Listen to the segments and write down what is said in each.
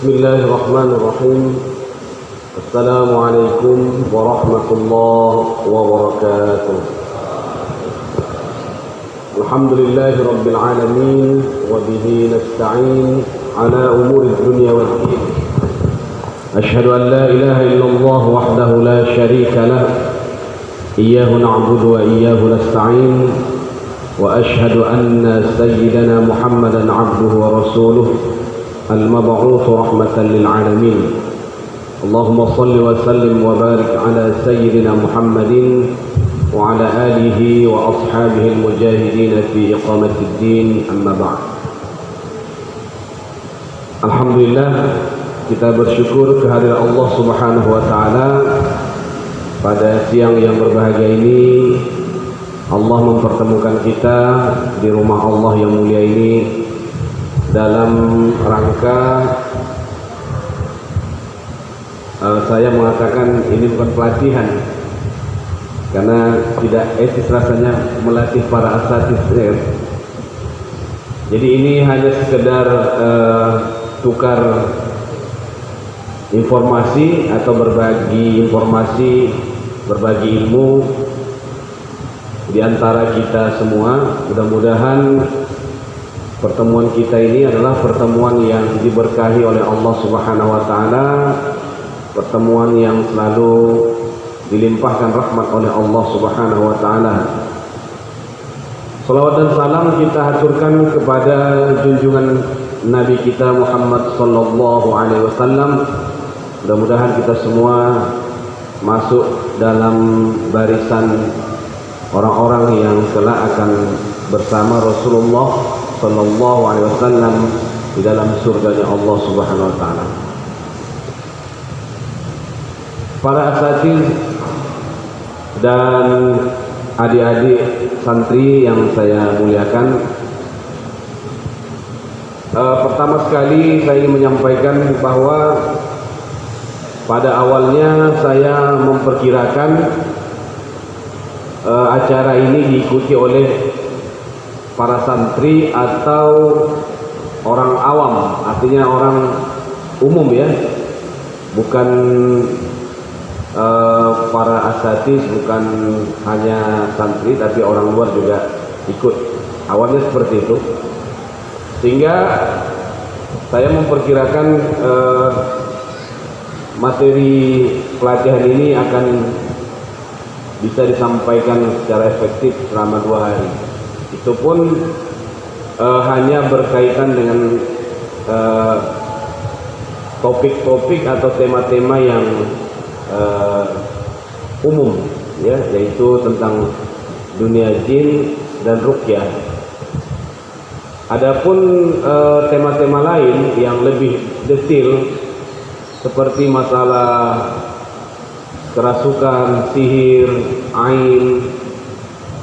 بسم الله الرحمن الرحيم. السلام عليكم ورحمة الله وبركاته. الحمد لله رب العالمين وبه نستعين على أمور الدنيا والدين. أشهد أن لا إله إلا الله وحده لا شريك له إياه نعبد وإياه نستعين وأشهد أن سيدنا محمدا عبده ورسوله المبعوث رحمة للعالمين. اللهم صل وسلم وبارك على سيدنا محمد وعلى آله وأصحابه المجاهدين في إقامة الدين. أما بعد. Alhamdulillah, kita bersyukur kehadiran Allah Subhanahu wa taala. Pada siang yang berbahagia ini Allah mempertemukan kita di rumah Allah yang mulia ini dalam rangka saya mengatakan ini bukan pelatihan, karena tidak etis rasanya melatih para asatidz. Jadi ini hanya sekedar tukar informasi atau berbagi informasi, berbagi ilmu di antara kita semua. Mudah-mudahan pertemuan kita ini adalah pertemuan yang diberkahi oleh Allah Subhanahu wa taala, pertemuan yang selalu dilimpahkan rahmat oleh Allah Subhanahu wa taala. Salawat dan salam kita haturkan kepada junjungan Nabi kita Muhammad sallallahu alaihi wasallam. Mudah-mudahan kita semua masuk dalam barisan orang-orang yang kelak akan bersama Rasulullah sallallahu alaihi wasallam di dalam surganya Allah Subhanahu wa taala. Para asatidz dan adik-adik santri yang saya muliakan, pertama sekali saya ingin menyampaikan bahwa pada awalnya saya memperkirakan acara ini diikuti oleh para santri atau orang awam, artinya orang umum ya, bukan para asatidz, bukan hanya santri tapi orang luar juga ikut. Awalnya seperti itu, sehingga saya memperkirakan materi pelatihan ini akan bisa disampaikan secara efektif selama 2 hari. Itu pun hanya berkaitan dengan topik-topik atau tema-tema yang umum ya, yaitu tentang dunia jin dan ruqyah. Adapun tema-tema lain yang lebih detail seperti masalah kerasukan, sihir, ain,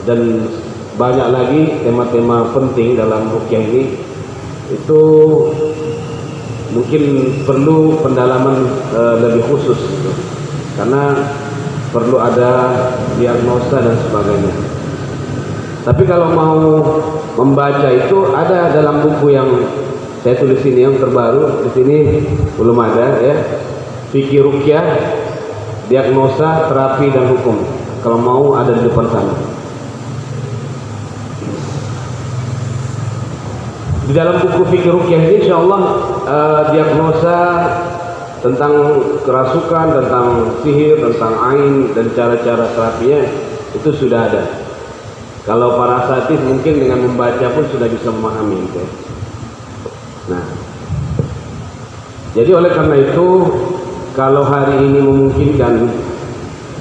dan banyak lagi tema-tema penting dalam ruqyah ini, itu mungkin perlu pendalaman lebih khusus, karena perlu ada diagnosa dan sebagainya. Tapi kalau mau membaca itu ada dalam buku yang saya tulis ini yang terbaru, di sini belum ada ya, Fikih Ruqyah, Diagnosa, Terapi dan Hukum. Kalau mau ada di depan sana. Di dalam buku Fikih Ruqyah ini insyaallah diagnosa tentang kerasukan, tentang sihir, tentang ain dan cara-cara terapinya itu sudah ada. Kalau para asatidz mungkin dengan membaca pun sudah bisa memahami itu. Nah, jadi oleh karena itu, kalau hari ini memungkinkan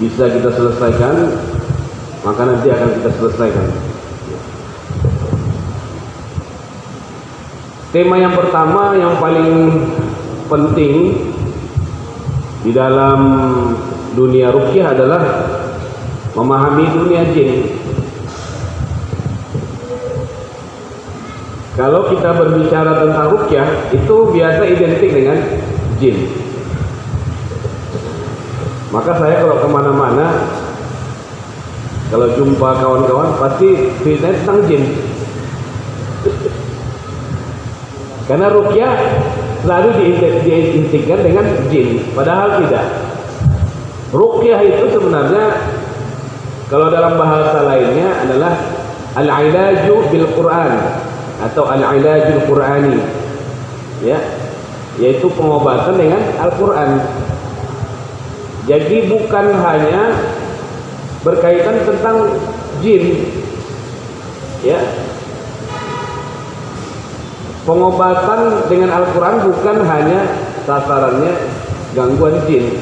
bisa kita selesaikan, maka nanti akan kita selesaikan. Tema yang pertama yang paling penting di dalam dunia ruqyah adalah memahami dunia jin. Kalau kita berbicara tentang ruqyah, itu biasa identik dengan jin. Maka saya kalau kemana-mana, kalau jumpa kawan-kawan pasti cerita tentang jin. Karena ruqyah selalu diidentikan dengan jin, padahal tidak. Ruqyah itu sebenarnya kalau dalam bahasa lainnya adalah al-ilaju bil Quran atau al-ilajul Qurani, ya, yaitu pengobatan dengan Al-Quran. Jadi bukan hanya berkaitan tentang jin, ya. Pengobatan dengan Al-Quran bukan hanya sasarannya gangguan jin.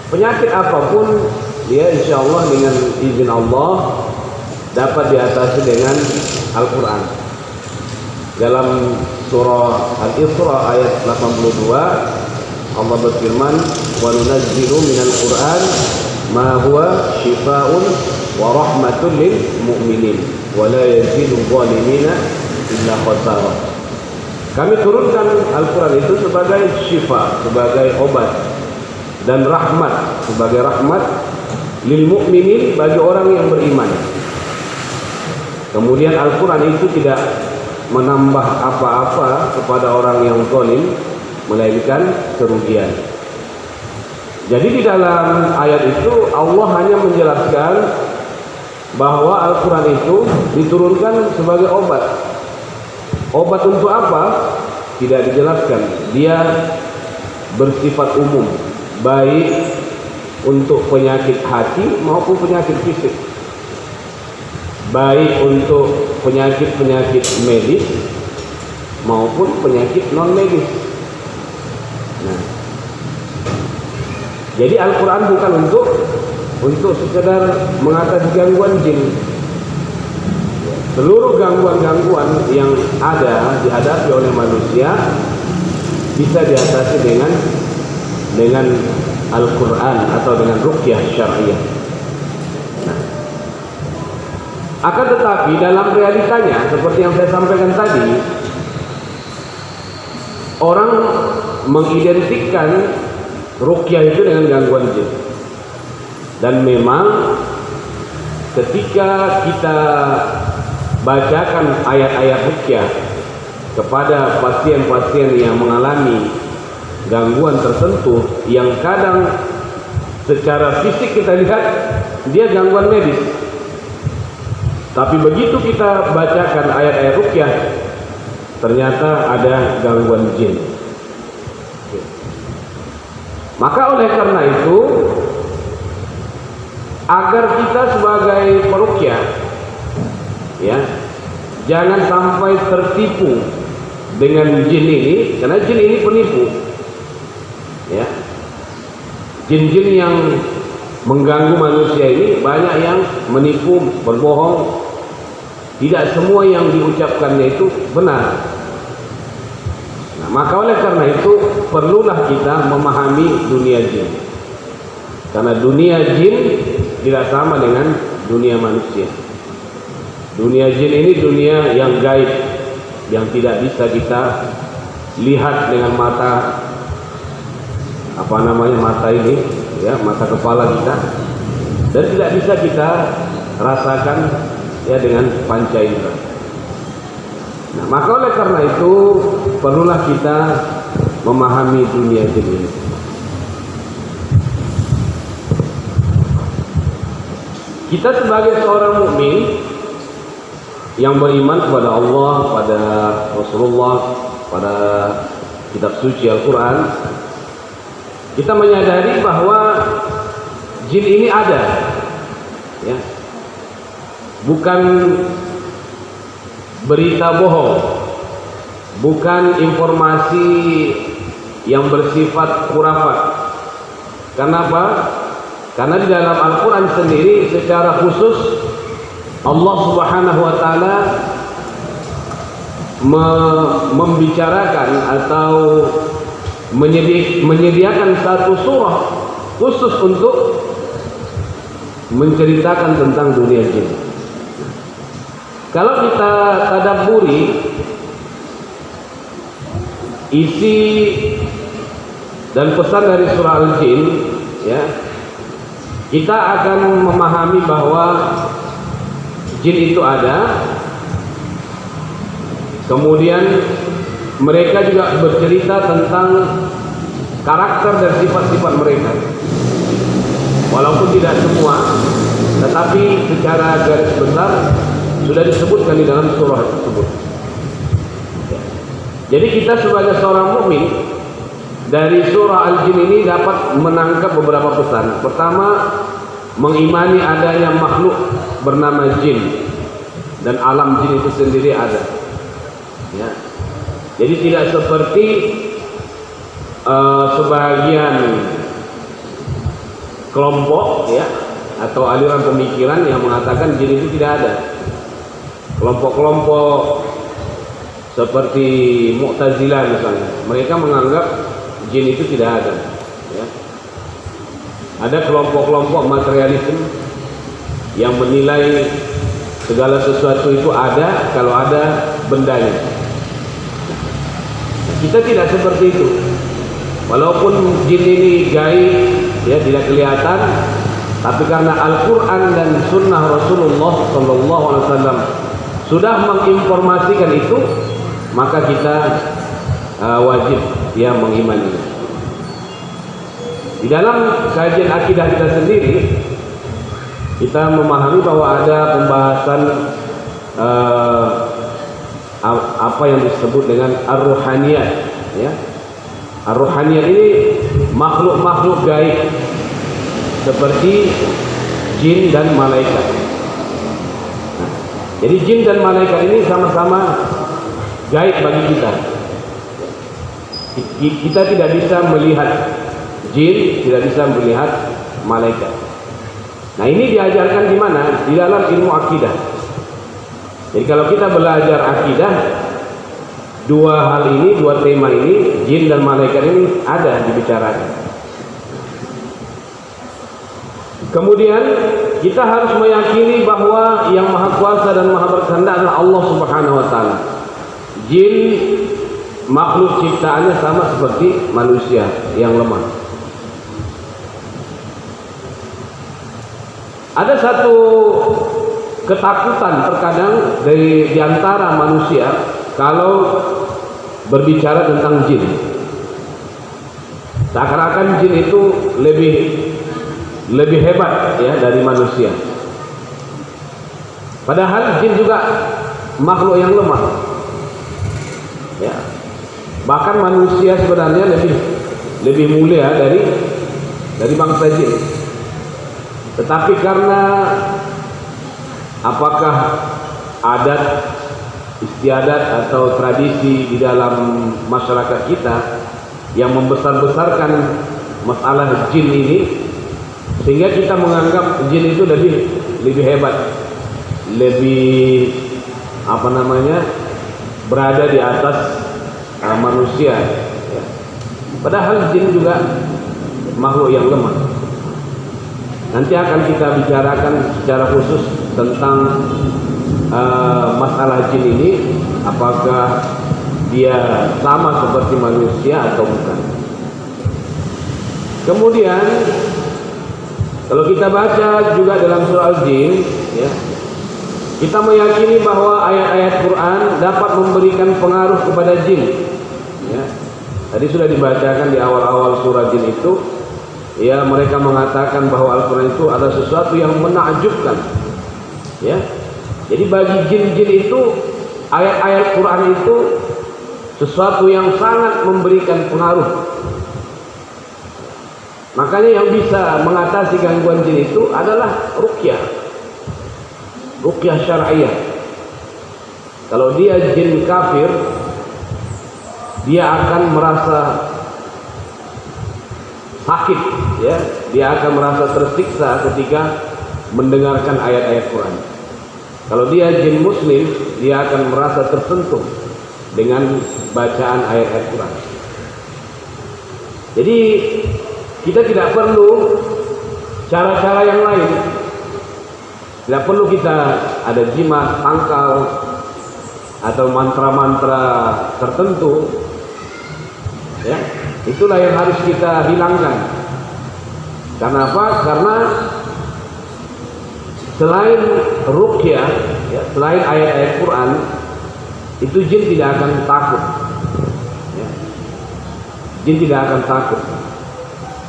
Penyakit apapun, ya, insya Allah dengan izin Allah dapat diatasi dengan Al-Quran. Dalam surah Al-Isra ayat 82 Allah berfirman, wa nunazzilu minal Qur'an ma huwa shifaa'un wa rahmatun lil mu'minin wa la yazidu zalimina illa khasara. Kami turunkan Al-Quran itu sebagai syifa, sebagai obat, dan rahmat, sebagai rahmat lil mu'minin, bagi orang yang beriman. Kemudian Al-Quran itu tidak menambah apa-apa kepada orang yang zalim, melainkan kerugian. Jadi di dalam ayat itu Allah hanya menjelaskan bahwa Al-Quran itu diturunkan sebagai obat. Obat untuk apa? Tidak dijelaskan. Dia bersifat umum, baik untuk penyakit hati maupun penyakit fisik, baik untuk penyakit-penyakit medis maupun penyakit non medis. Nah, jadi Al-Quran bukan untuk sekedar mengatasi gangguan jin. Seluruh gangguan-gangguan yang ada dihadapi oleh manusia bisa diatasi dengan Al-Quran atau dengan ruqyah syariah. Nah, akan tetapi dalam realitanya seperti yang saya sampaikan tadi, orang mengidentikan ruqyah itu dengan gangguan jin. Dan memang ketika kita bacakan ayat-ayat ruqyah kepada pasien-pasien yang mengalami gangguan tertentu, yang kadang secara fisik kita lihat dia gangguan medis, tapi begitu kita bacakan ayat-ayat ruqyah ternyata ada gangguan jin. Maka oleh karena itu, agar kita sebagai peruqyah, ya, jangan sampai tertipu dengan jin ini, karena jin ini penipu, ya. Jin-jin yang mengganggu manusia ini banyak yang menipu, berbohong. Tidak semua yang diucapkannya itu benar. Nah, maka oleh karena itu perlulah kita memahami dunia jin, karena dunia jin tidak sama dengan dunia manusia. Dunia jin ini dunia yang gaib, yang tidak bisa kita lihat dengan mata mata ini, ya, mata kepala kita, dan tidak bisa kita rasakan, ya, dengan panca indera. Nah, maka oleh karena itu perlulah kita memahami dunia jin ini. Kita sebagai seorang mukmin yang beriman kepada Allah, pada Rasulullah, pada kitab suci Al-Quran, kita menyadari bahwa jin ini ada, ya. Bukan berita bohong, bukan informasi yang bersifat khurafat. Kenapa? Karena di dalam Al-Quran sendiri secara khusus Allah Subhanahu wa Ta'ala membicarakan atau menyediakan satu surah khusus untuk menceritakan tentang dunia jin. Kalau kita tadabburi isi dan pesan dari surah Al-Jin, ya, kita akan memahami bahwa jin itu ada, kemudian mereka juga bercerita tentang karakter dan sifat-sifat mereka. Walaupun tidak semua, tetapi secara garis besar sudah disebutkan di dalam surah tersebut. Jadi kita sebagai seorang mukmin dari surah Al-Jin ini dapat menangkap beberapa pesan. Pertama, mengimani adanya makhluk bernama jin dan alam jin itu sendiri ada. Ya. Jadi tidak seperti sebagian kelompok ya atau aliran pemikiran yang mengatakan jin itu tidak ada. Kelompok-kelompok seperti Mu'tazilah misalnya, mereka menganggap jin itu tidak ada. Ya. Ada kelompok-kelompok materialisme yang menilai segala sesuatu itu ada kalau ada bendanya. Kita tidak seperti itu. Walaupun jin ini gaib, ya tidak kelihatan, tapi karena Al-Quran dan Sunnah Rasulullah SAW sudah menginformasikan itu, maka kita wajib ya mengimani. Di dalam kajian akidah kita sendiri, kita memahami bahwa ada pembahasan apa yang disebut dengan ar-ruhaniyat, ya. Ar-ruhaniyat ini makhluk-makhluk gaib seperti jin dan malaikat. Nah, jadi jin dan malaikat ini sama-sama gaib bagi kita. Kita tidak bisa melihat jin, tidak bisa melihat malaikat. Nah, ini diajarkan di mana? Di dalam ilmu akidah. Jadi kalau kita belajar akidah, dua hal ini, dua tema ini, jin dan malaikat ini ada dibicarakan. Kemudian kita harus meyakini bahwa yang maha kuasa dan maha berkehendak adalah Allah Subhanahu wa taala. Jin makhluk ciptaannya sama seperti manusia yang lemah. Ada satu ketakutan terkadang di antara manusia kalau berbicara tentang jin. Seakan-akan jin itu lebih hebat ya dari manusia. Padahal jin juga makhluk yang lemah. Ya. Bahkan manusia sebenarnya lebih mulia dari bangsa jin. Tetapi karena apakah adat istiadat atau tradisi di dalam masyarakat kita yang membesar-besarkan masalah jin ini, sehingga kita menganggap jin itu lebih hebat, lebih berada di atas manusia. Ya. Padahal jin juga makhluk yang lemah. Nanti akan kita bicarakan secara khusus tentang masalah jin ini, apakah dia sama seperti manusia atau bukan. Kemudian kalau kita baca juga dalam surah Al-Jin, ya, kita meyakini bahwa ayat-ayat Quran dapat memberikan pengaruh kepada jin. Ya. Tadi sudah dibacakan di awal-awal surah Jin itu, ya, mereka mengatakan bahwa Al-Quran itu adalah sesuatu yang menakjubkan. Ya. Jadi bagi jin-jin itu ayat-ayat Quran itu sesuatu yang sangat memberikan pengaruh. Makanya yang bisa mengatasi gangguan jin itu adalah ruqyah. Ruqyah syar'iyah. Kalau dia jin kafir, dia akan merasa sakit, ya, dia akan merasa tersiksa ketika mendengarkan ayat-ayat Quran. Kalau dia jin muslim, dia akan merasa tersentuh dengan bacaan ayat-ayat Quran. Jadi kita tidak perlu cara-cara yang lain. Tidak perlu kita ada jimat, tangkal atau mantra-mantra tertentu. Ya, itulah yang harus kita hilangkan. Karena apa? Karena selain ruqyah, ya, selain ayat-ayat Quran, itu jin tidak akan takut jin tidak akan takut.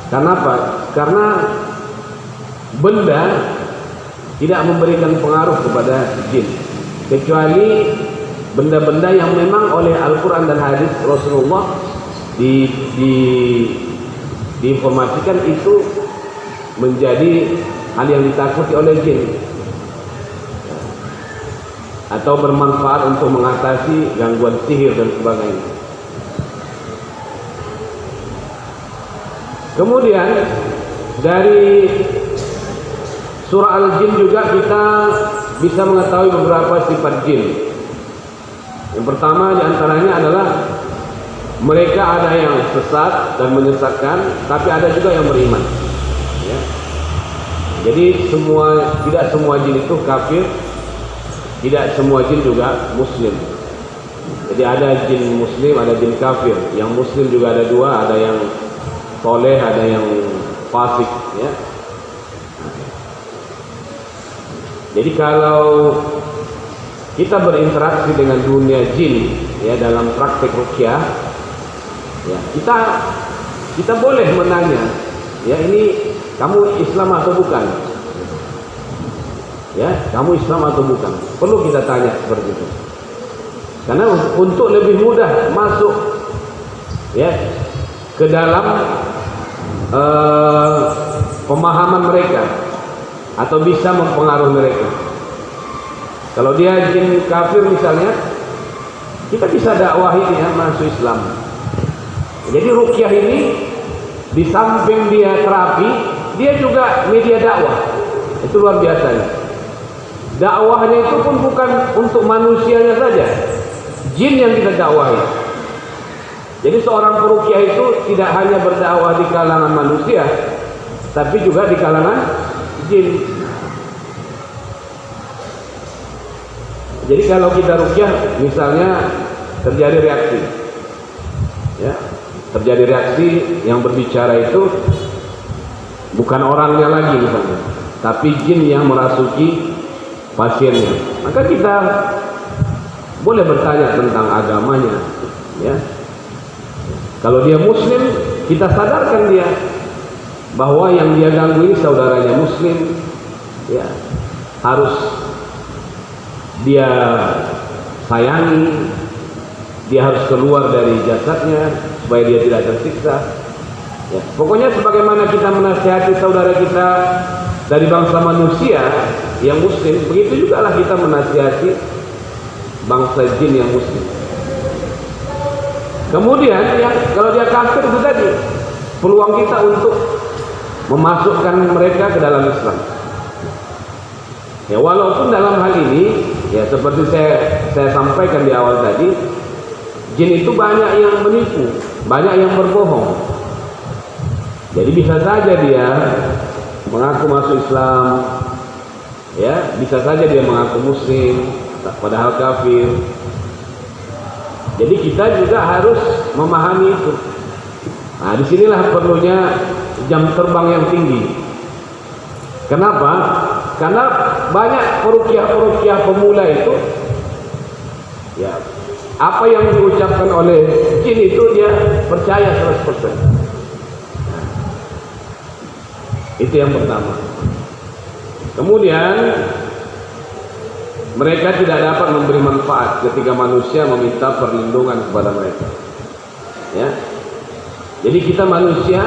Karena apa? Karena benda tidak memberikan pengaruh kepada jin, kecuali benda-benda yang memang oleh Al-Quran dan hadis Rasulullah diinformasikan itu menjadi hal yang ditakuti oleh jin atau bermanfaat untuk mengatasi gangguan sihir dan sebagainya. Kemudian dari surah Al-Jin juga kita bisa mengetahui beberapa sifat jin. Yang pertama diantaranya adalah mereka ada yang sesat dan menyesatkan, tapi ada juga yang beriman. Ya. Jadi tidak semua jin itu kafir, tidak semua jin juga muslim. Jadi ada jin muslim, ada jin kafir. Yang muslim juga ada dua, ada yang soleh, ada yang fasik. Ya. Jadi kalau kita berinteraksi dengan dunia jin, ya, dalam praktek ruqyah, ya, kita boleh menanya, ya, ini kamu Islam atau bukan? Ya, kamu Islam atau bukan? Perlu kita tanya seperti itu. Karena untuk lebih mudah masuk, ya, ke dalam pemahaman mereka atau bisa mempengaruhi mereka. Kalau dia jin kafir misalnya, kita bisa dakwahi dia masuk Islam. Jadi ruqyah ini di samping dia terapi, dia juga media dakwah. Itu luar biasa. Dakwahnya itu pun bukan untuk manusianya saja, jin yang kita dakwahi. Jadi seorang peruqyah itu tidak hanya berdakwah di kalangan manusia, tapi juga di kalangan jin. Jadi kalau kita ruqyah misalnya terjadi reaksi, ya, terjadi reaksi yang berbicara itu bukan orangnya lagi misalnya, tapi jin yang merasuki pasiennya, maka kita boleh bertanya tentang agamanya, ya. Kalau dia muslim, kita sadarkan dia bahwa yang dia ganggu ini saudaranya muslim, ya, harus dia sayangi, dia harus keluar dari jasadnya supaya dia tidak tersiksa. Ya, pokoknya sebagaimana kita menasihati saudara kita dari bangsa manusia yang muslim, begitu juga lah kita menasihati bangsa jin yang muslim. Kemudian kalau dia kafir itu tadi, peluang kita untuk memasukkan mereka ke dalam Islam. Ya, walaupun dalam hal ini, ya, seperti saya sampaikan di awal tadi, jin itu banyak yang menipu, banyak yang berbohong. Jadi bisa saja dia mengaku masuk Islam, ya, bisa saja dia mengaku muslim, padahal kafir. Jadi kita juga harus memahami itu. Nah, disinilah perlunya jam terbang yang tinggi. Kenapa? Karena banyak peruqyah pemula itu, ya, apa yang diucapkan oleh jin itu dia percaya 100%. Itu yang pertama. Kemudian mereka tidak dapat memberi manfaat ketika manusia meminta perlindungan kepada mereka. Ya. Jadi kita manusia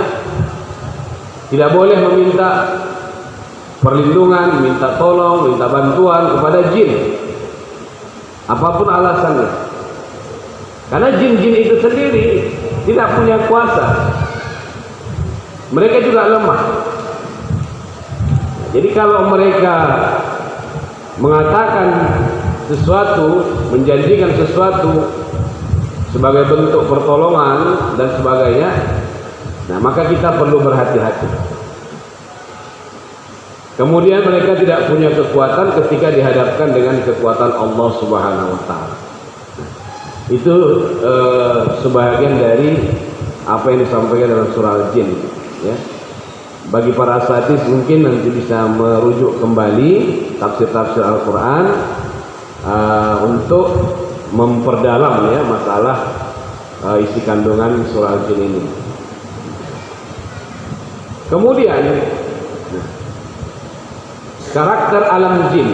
tidak boleh meminta perlindungan, minta tolong, minta bantuan kepada jin, apapun alasannya. Karena jin-jin itu sendiri tidak punya kuasa. Mereka juga lemah. Jadi kalau mereka mengatakan sesuatu, menjanjikan sesuatu sebagai bentuk pertolongan dan sebagainya, nah maka kita perlu berhati-hati. Kemudian mereka tidak punya kekuatan ketika dihadapkan dengan kekuatan Allah Subhanahu wa Ta'ala. Itu sebahagian dari apa yang disampaikan dalam surah Al-Jin, ya. Bagi para asatidz mungkin nanti bisa merujuk kembali tafsir-tafsir Al-Quran untuk memperdalam, ya, masalah isi kandungan surah Al-Jin ini. Kemudian karakter alam jin.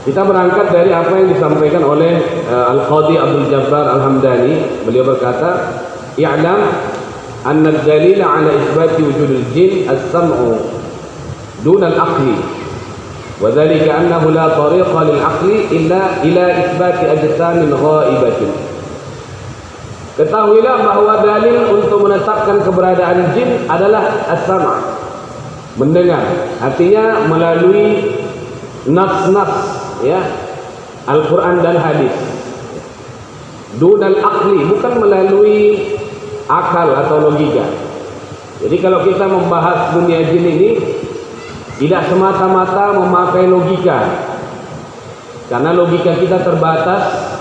Kita berangkat dari apa yang disampaikan oleh Al-Qadhi Abdul Jabbar Al-Hamdani. Beliau berkata, "I'lam anna ad-dalil 'ala itsbat wujud al-jin as-sam'u dun al-aqli. Wa dhalika annahu la tariqa lil-aqli illa ila itsbat ajsamin ghaibatin." Ketahuilah bahwa dalil untuk menetapkan keberadaan jin adalah as-sam', mendengar. Artinya melalui nas-nas, ya, Al-Quran dan hadis. Dunal aqli, bukan melalui akal atau logika. Jadi kalau kita membahas dunia jin ini, tidak semata-mata memakai logika, karena logika kita terbatas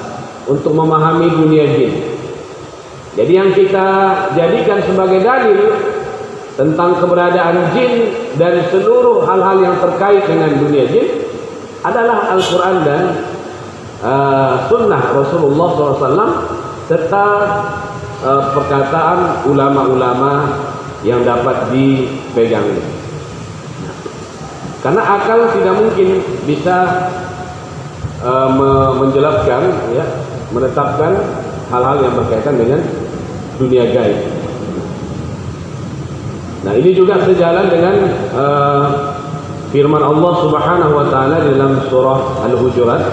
untuk memahami dunia jin. Jadi yang kita jadikan sebagai dalil tentang keberadaan jin dan seluruh hal-hal yang terkait dengan dunia jin adalah Al-Quran dan Sunnah Rasulullah SAW, serta perkataan ulama-ulama yang dapat dipegang. Karena akal tidak mungkin bisa menjelaskan, ya, menetapkan hal-hal yang berkaitan dengan dunia gaib. Nah, ini juga sejalan dengan firman Allah Subhanahu wa taala dalam surah Al-Hujurat,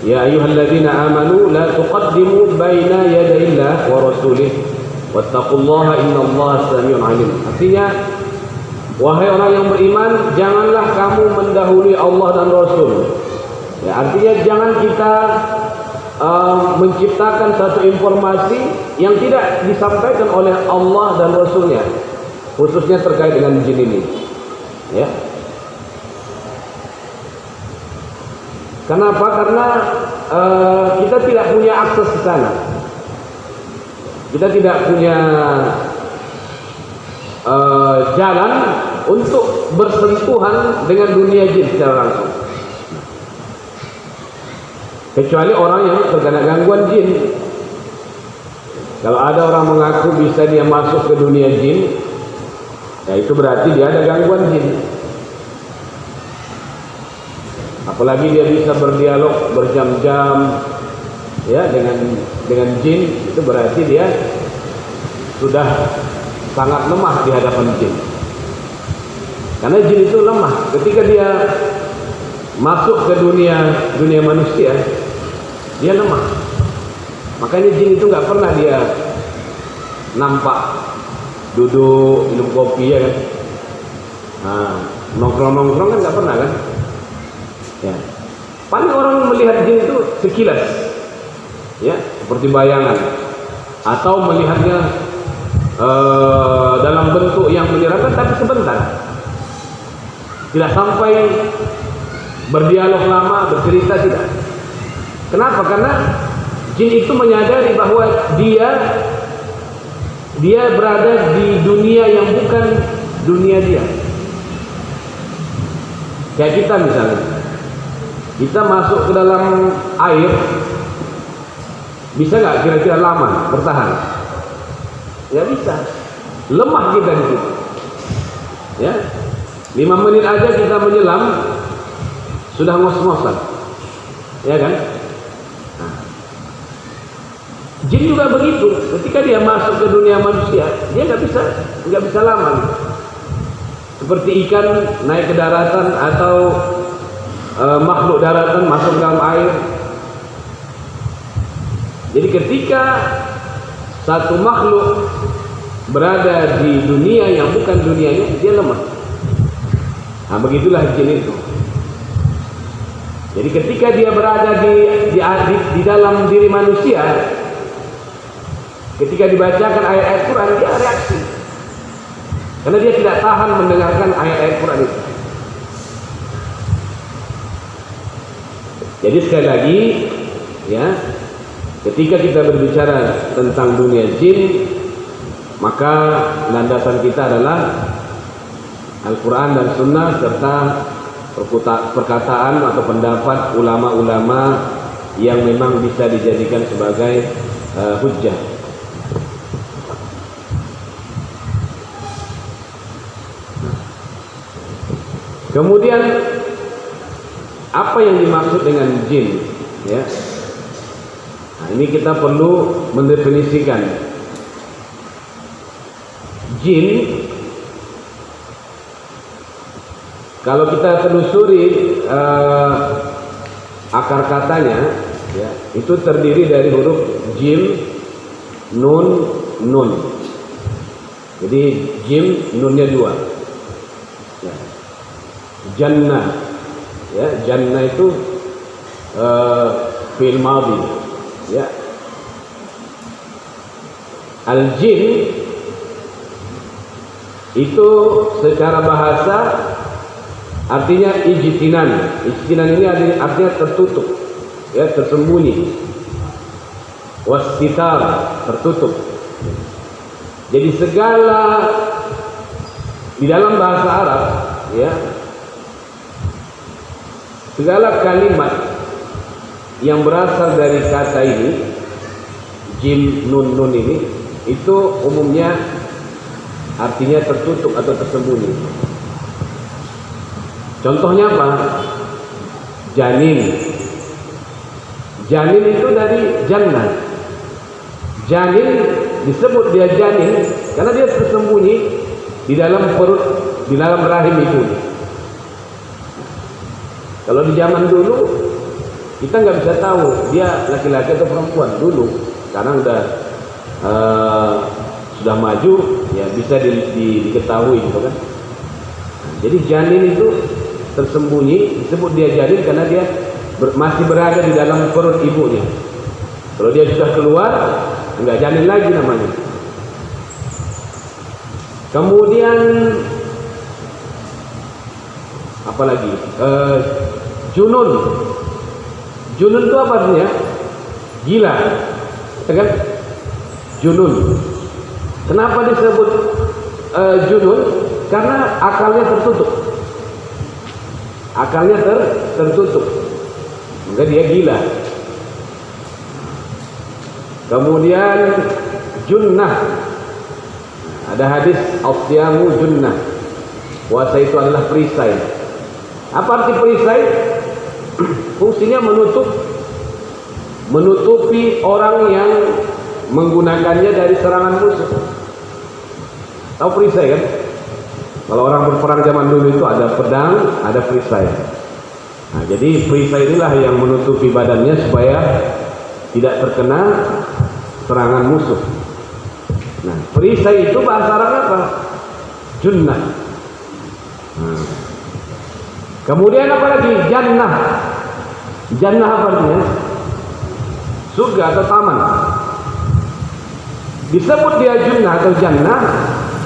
"Ya ayyuhalladzina amanu la tuqaddimu baina yadayillah wa rasulih wattaqullaha innallaha samiun 'alim." Artinya, wahai orang yang beriman, janganlah kamu mendahului Allah dan Rasul. Ya, artinya jangan kita menciptakan satu informasi yang tidak disampaikan oleh Allah dan Rasulnya, khususnya terkait dengan jin ini. Ya. Kenapa? Karena kita tidak punya akses ke sana. Kita tidak punya jalan untuk bersentuhan dengan dunia jin secara langsung. Kecuali orang yang terkena gangguan jin. Kalau ada orang mengaku bisa dia masuk ke dunia jin, ya itu berarti dia ada gangguan jin. Apalagi dia bisa berdialog berjam-jam, ya, dengan jin, itu berarti dia sudah sangat lemah di hadapan jin. Karena jin itu lemah. Ketika dia masuk ke dunia manusia, dia lemah. Makanya jin itu nggak pernah dia nampak duduk minum kopi, ya kan. Nah, nongkrong kan nggak pernah kan. Ya, paling orang melihat jin itu sekilas, ya, seperti bayangan, atau melihatnya dalam bentuk yang menyeramkan, tapi sebentar, tidak sampai berdialog lama, bercerita, tidak. Kenapa? Karena jin itu menyadari bahwa dia berada di dunia yang bukan dunia dia. Kayak kita misalnya, kita masuk ke dalam air, bisa nggak kira-kira lama bertahan? Ya bisa, lemah kita di situ. Ya, 5 menit aja kita menyelam sudah ngos-ngosan, ya kan? Nah, jin juga begitu. Ketika dia masuk ke dunia manusia, dia nggak bisa lama. Seperti ikan naik ke daratan atau makhluk daratan masuk dalam air. Jadi ketika satu makhluk berada di dunia yang bukan dunianya, dia lemah. Nah, begitulah jin itu. Jadi ketika dia berada di dalam diri manusia, ketika dibacakan ayat-ayat Quran, dia reaksi. Karena dia tidak tahan mendengarkan ayat-ayat Quran itu. Jadi sekali lagi, ya, ketika kita berbicara tentang dunia jin, maka landasan kita adalah Al-Quran dan Sunnah, serta perkataan atau pendapat ulama-ulama yang memang bisa dijadikan sebagai hujjah. Kemudian apa yang dimaksud dengan jin? Ya. Nah, ini kita perlu mendefinisikan. Jin, kalau kita telusuri akar katanya, ya, itu terdiri dari huruf jim, nun, nun. Jadi jim, nunnya 2. Ya. Jannah, ya, jannah itu fi'il madhi, ya. Al-jin itu secara bahasa artinya ijtinan. Ijtinan ini artinya tertutup, ya, tersembunyi. Wastitar, tertutup. Jadi segala di dalam bahasa Arab, ya, segala kalimat yang berasal dari kata ini, jim, nun, nun ini, itu umumnya artinya tertutup atau tersembunyi. Contohnya apa? Janin. Janin itu dari jannah. Janin disebut dia janin karena dia tersembunyi di dalam perut, di dalam rahim ibu. Kalau di zaman dulu kita nggak bisa tahu dia laki-laki atau perempuan dulu. Sekarang sudah maju, ya bisa diketahui gitu kan. Jadi janin itu tersembunyi, disebut dia janin karena dia masih berada di dalam perut ibunya. Kalau dia sudah keluar, enggak janin lagi namanya. Kemudian apa lagi? Junun. Junun itu apa artinya? Gila, ya kan? Junun. Kenapa disebut junun? Karena akalnya tertutup. Akalnya tertutup. Maka dia gila. Kemudian junnah. Ada hadis al-siyamu junnah. Puasa itu adalah perisai. Apa arti perisai? Fungsinya menutupi orang yang menggunakannya dari serangan musuh. Tahu perisai kan? Kalau orang berperang zaman dulu itu ada pedang, ada perisai. Nah, jadi perisai inilah yang menutupi badannya supaya tidak terkena serangan musuh. Nah, perisai itu bahasa Arabnya apa? Junnah. Nah. Kemudian apa lagi? Jannah. Jannah apa artinya? Surga atau taman. Disebut dia junnah atau jannah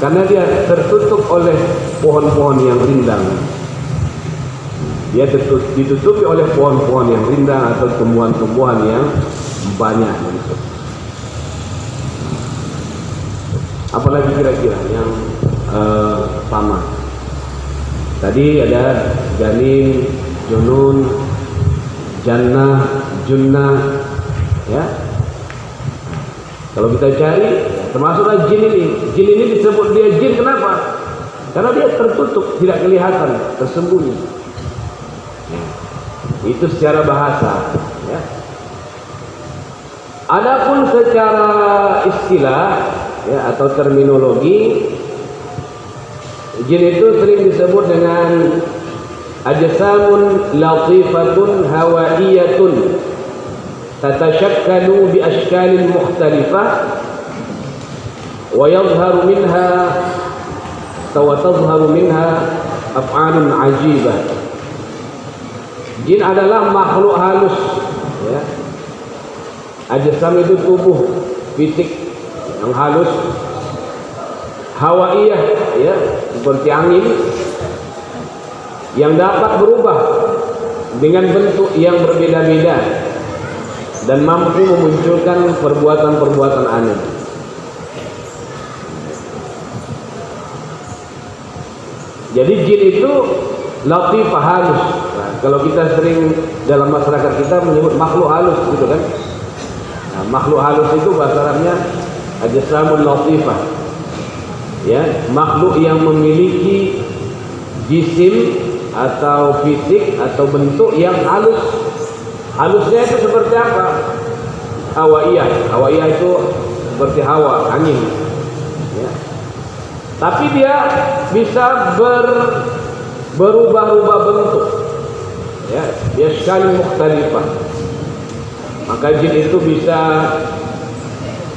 karena dia tertutup oleh pohon-pohon yang rindang. Dia ditutupi oleh pohon-pohon yang rindang atau tumbuhan-tumbuhan yang banyak. Apalagi kira-kira yang sama? Tadi ada janin, junun, jannah, junnah, ya. Kalau kita cari, termasuklah jin ini. Jin ini disebut dia jin kenapa? Karena dia tertutup, tidak kelihatan, tersembunyi. Ya. Itu secara bahasa. Ya. Adapun secara istilah, ya, atau terminologi, jin itu sering disebut dengan ajsamun latifatun hawaiyatun tatashakkalu bi ashkalin mukhtalifah wa yadhharu minha wa tadhharu minha af'alun ajibah. Jin adalah makhluk halus, ya. Ajsam itu tubuh fisik yang halus, hawaiyah, ya, seperti angin yang dapat berubah dengan bentuk yang berbeda-beda dan mampu memunculkan perbuatan-perbuatan aneh. Jadi jin itu latifah, halus. Nah, kalau kita sering dalam masyarakat kita menyebut makhluk halus, gitu kan? Nah, makhluk halus itu bahasa Arabnya ajsamul latifah. Ya, makhluk yang memiliki jisim atau fisik atau bentuk yang halus. Halusnya itu seperti apa? Hawaiyah itu seperti hawa, angin, ya. Tapi dia bisa berubah-ubah bentuk, ya. Dia sekali mukhtalifah. Maka jin itu bisa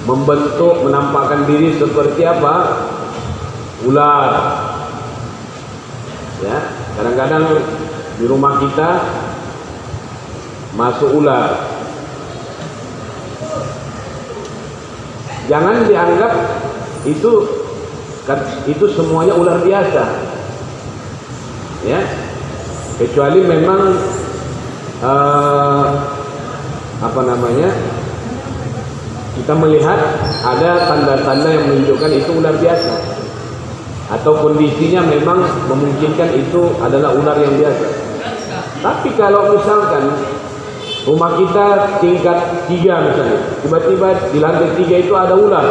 membentuk, menampakkan diri seperti apa? Ular, ya. Kadang-kadang di rumah kita masuk ular. Jangan dianggap itu semuanya ular biasa, ya. Kecuali memang kita melihat ada tanda-tanda yang menunjukkan itu ular biasa, atau kondisinya memang memungkinkan itu adalah ular yang biasa. Tapi kalau misalkan rumah kita tingkat 3 misalnya, tiba-tiba di lantai 3 itu ada ular,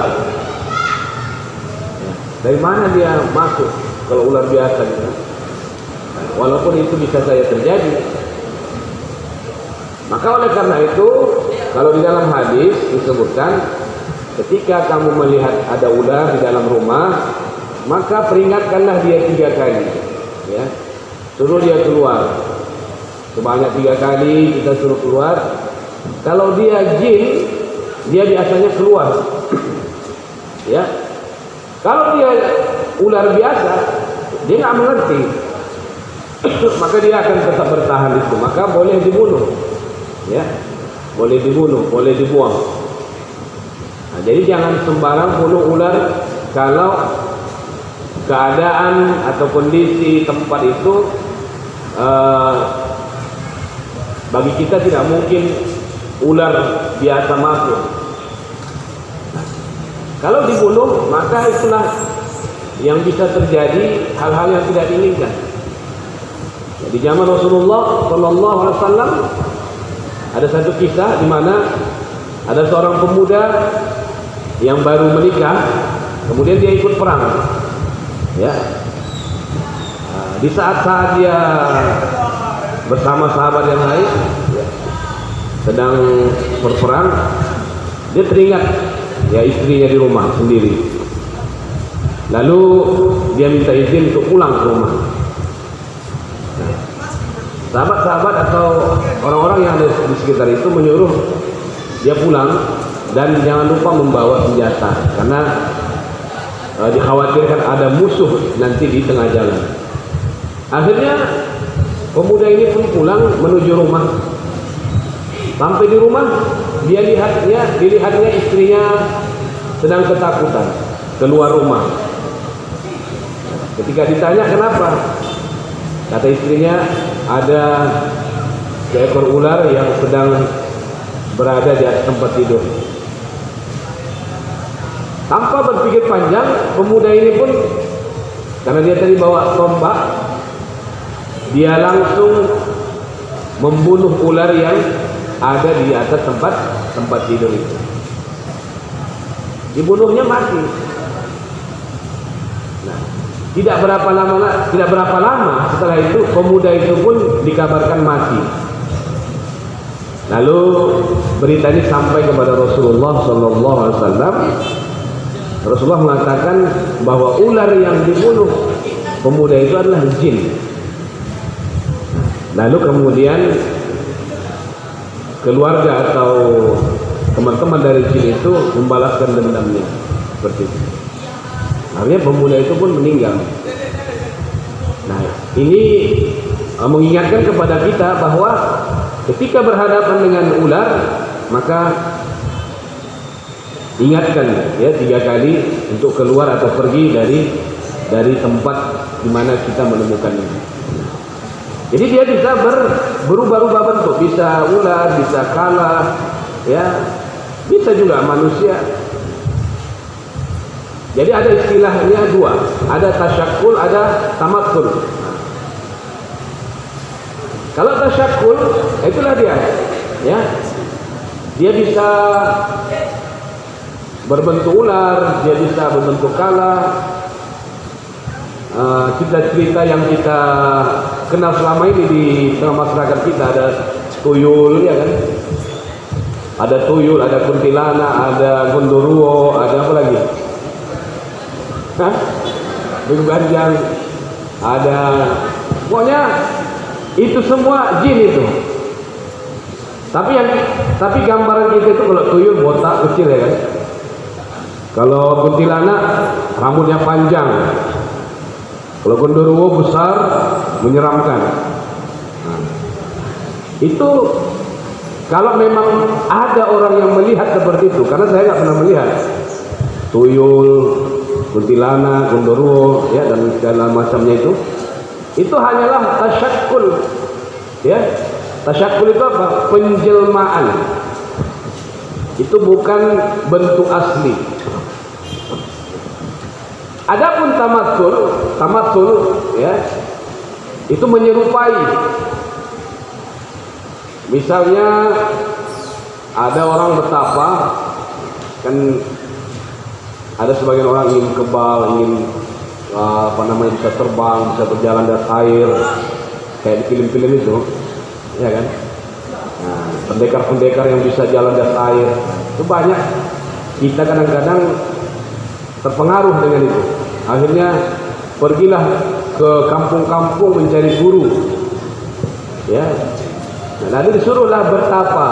ya, dari mana dia masuk kalau ular biasa gitu? Walaupun itu bisa saja terjadi. Maka oleh karena itu, kalau di dalam hadis disebutkan, ketika kamu melihat ada ular di dalam rumah, maka peringatkanlah dia 3 kali, ya. Suruh dia keluar sebanyak 3 kali, kita suruh keluar. Kalau dia jin, dia biasanya keluar, ya. Kalau dia ular biasa, dia nggak mengerti, maka dia akan tetap bertahan di situ. Maka boleh dibunuh, ya, boleh dibunuh, boleh dibuang. Nah, jadi jangan sembarang bunuh ular kalau keadaan atau kondisi tempat itu bagi kita tidak mungkin ular biasa masuk. Nah, kalau dibunuh, maka itulah yang bisa terjadi hal-hal yang tidak diinginkan. Di zaman Rasulullah Shallallahu Alaihi Wasallam ada satu kisah di mana ada seorang pemuda yang baru menikah, kemudian dia ikut perang, ya. Di saat-saat dia bersama sahabat yang lain, ya, sedang berperang, dia teringat, ya, istrinya di rumah sendiri. Lalu dia minta izin untuk pulang ke rumah. Sahabat-sahabat atau orang-orang yang ada di sekitar itu menyuruh dia pulang dan jangan lupa membawa senjata, karena dikhawatirkan ada musuh nanti di tengah jalan. Akhirnya pemuda ini pun pulang menuju rumah. Sampai di rumah, dilihatnya istrinya sedang ketakutan keluar rumah. Ketika ditanya kenapa, kata istrinya, ada seekor ular yang sedang berada di atas tempat tidur. Tanpa berpikir panjang, pemuda ini pun, karena dia tadi bawa tombak, dia langsung membunuh ular yang ada di atas tempat tidur itu. Dibunuhnya mati. Nah, tidak berapa lama setelah itu pemuda itu pun dikabarkan mati. Lalu berita ini sampai kepada Rasulullah Shallallahu Alaihi Wasallam. Rasulullah mengatakan bahwa ular yang dibunuh pemuda itu adalah jin. Lalu kemudian keluarga atau teman-teman dari jin itu membalaskan dendamnya seperti itu. Akhirnya pemuda itu pun meninggal. Nah, ini mengingatkan kepada kita bahwa ketika berhadapan dengan ular, maka ingatkan, ya, 3 kali untuk keluar atau pergi dari tempat di mana kita menemukannya. Jadi dia bisa berubah-ubah bentuk, bisa ular, bisa kala, ya, bisa juga manusia. Jadi ada istilahnya 2, ada tasyakul, ada tamakkul. Kalau tasyakul, itulah dia, ya, dia bisa berbentuk ular, dia bisa berbentuk kala. Cerita-cerita yang kita kenal selama ini di tengah masyarakat kita, ada tuyul ya kan, ada tuyul, ada kuntilanak, ada gondoruo, ada apa lagi? Hah? Begadang, ada, pokoknya itu semua jin itu. Tapi gambaran kita itu kalau tuyul botak kecil ya kan. Kalau kuntilanak rambutnya panjang. Kalau gondoruo besar menyeramkan. Nah, itu kalau memang ada orang yang melihat seperti itu, karena saya nggak pernah melihat tuyul, kuntilanak, gondoruo, ya dan segala macamnya itu hanyalah tasyakkul, ya. Tasyakkul itu apa? Penjelmaan. Itu bukan bentuk asli. Adapun tamatsul, ya, itu menyerupai. Misalnya ada orang betapa, kan ada sebagian orang ingin kebal, ingin bisa terbang, bisa berjalan di atas air, kayak di film-film itu, ya kan? Nah, pendekar-pendekar yang bisa jalan di atas air itu banyak. Kita kadang-kadang terpengaruh dengan itu. Akhirnya pergilah ke kampung-kampung mencari guru, ya. Nah, lalu disuruhlah bertapa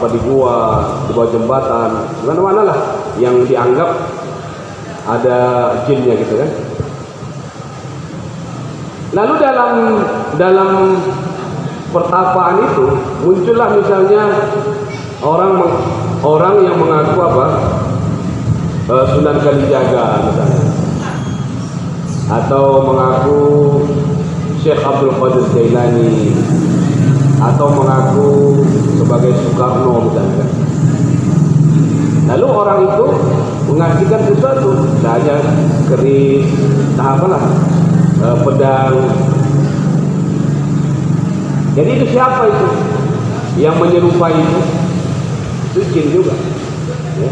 di gua, di bawah jembatan, di mana-mana lah yang dianggap ada jinnya gitu kan. Lalu dalam pertapaan itu muncullah misalnya orang yang mengaku apa? Sunan Kalijaga misalnya, atau mengaku Syekh Abdul Qadir Jailani, atau mengaku sebagai Soekarno misalnya. Lalu orang itu mengajikan sesuatu, saja keris, apalah, pedang. Jadi itu siapa itu yang menyerupai itu? Itu jin juga, ya.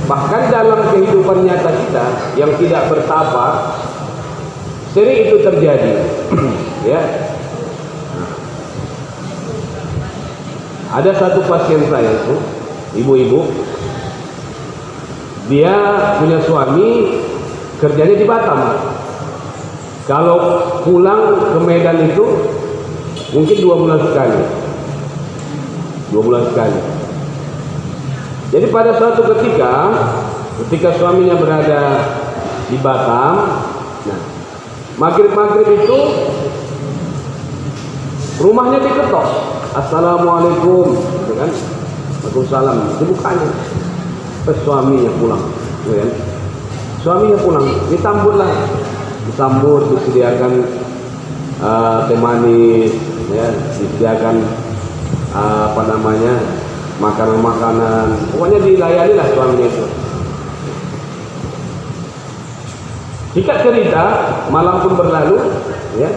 Bahkan dalam kehidupan nyata kita yang tidak bertapa, sering itu terjadi. Ya. Ada satu pasien saya itu, ibu-ibu, dia punya suami kerjanya di Batam. Kalau pulang ke Medan itu mungkin 2 bulan sekali. 2 bulan sekali. Jadi pada suatu ketika suaminya berada di Batam, nah, maghrib itu rumahnya diketok. Assalamualaikum, gitu kan? Waalaikumsalam. Dibukanya, suaminya pulang, gitu kan? Suaminya pulang, disambut, disediakan teh manis, ya, disediakan makanan-makanan, pokoknya dilayani lah suaminya itu. Singkat cerita, malam pun berlalu, ya.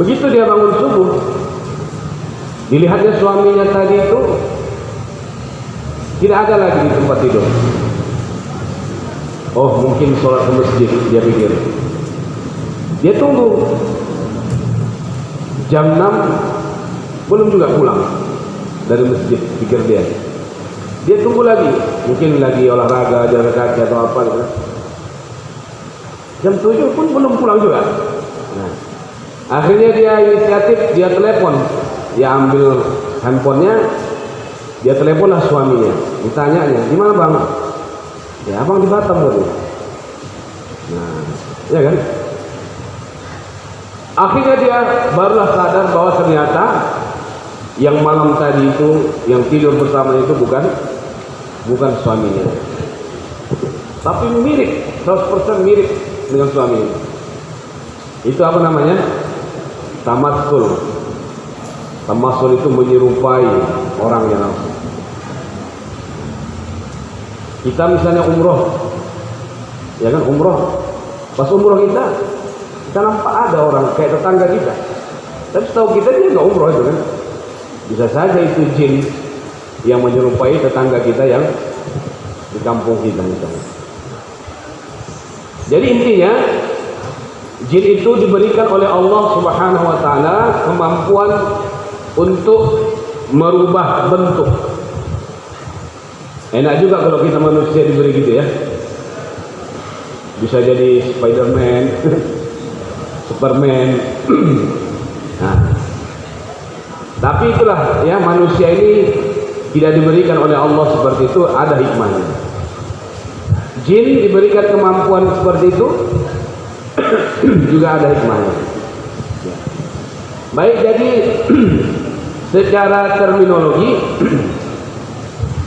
Begitu dia bangun subuh, dilihatnya suaminya tadi itu tidak ada lagi di tempat tidur. Oh, mungkin sholat ke masjid, dia pikir. Dia tunggu jam 6 belum juga pulang dari masjid, pikir dia. Dia tunggu lagi, mungkin lagi olahraga, jalan kaki atau apa gitu. Jam 7 pun belum pulang juga. Nah, akhirnya dia inisiatif, dia telepon, dia ambil handphonenya, dia teleponlah suaminya, ditanyanya, "Gimana bang?" "Ya abang di Batam tadi." Nah, ya kan? Akhirnya dia barulah sadar bahwa ternyata yang malam tadi itu, yang tidur bersama itu bukan suaminya, tapi mirip, 100% mirip dengan suaminya. Itu apa namanya? Tamatsul. Tamatsul itu menyerupai orangnya langsung. Kita misalnya umroh, ya kan, umroh. Pas umroh kita nampak ada orang kayak tetangga kita, tapi setahu kita dia nggak umroh itu kan. Bisa saja itu jin yang menyerupai tetangga kita yang di kampung kita misalnya. Jadi intinya Jin itu diberikan oleh Allah Subhanahu wa taala kemampuan untuk merubah bentuk. Enak juga kalau kita manusia diberi gitu ya. Bisa jadi Spiderman, Superman. Nah, tapi itulah ya, manusia ini tidak diberikan oleh Allah seperti itu, ada hikmahnya. Jin diberikan kemampuan seperti itu juga ada hikmahnya. Ya. Baik, jadi secara terminologi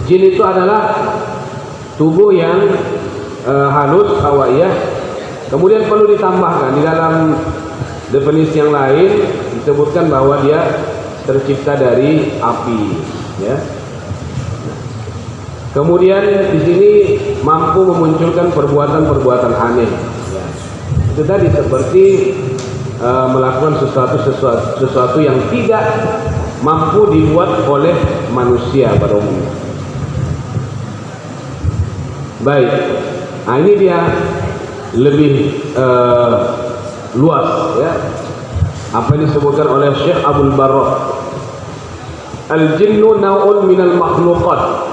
jin itu adalah tubuh yang halus, hawaiyah. Kemudian perlu ditambahkan di dalam definisi yang lain disebutkan bahwa dia tercipta dari api, ya. Kemudian di sini mampu memunculkan perbuatan-perbuatan aneh. Ya. Itu tadi seperti melakukan sesuatu yang tidak mampu dibuat oleh manusia pada umumnya. Baik, nah ini dia lebih luas ya, apa yang disebutkan oleh Syekh Abdul Barrah. Al-jinnu naw'un minal makhluqat.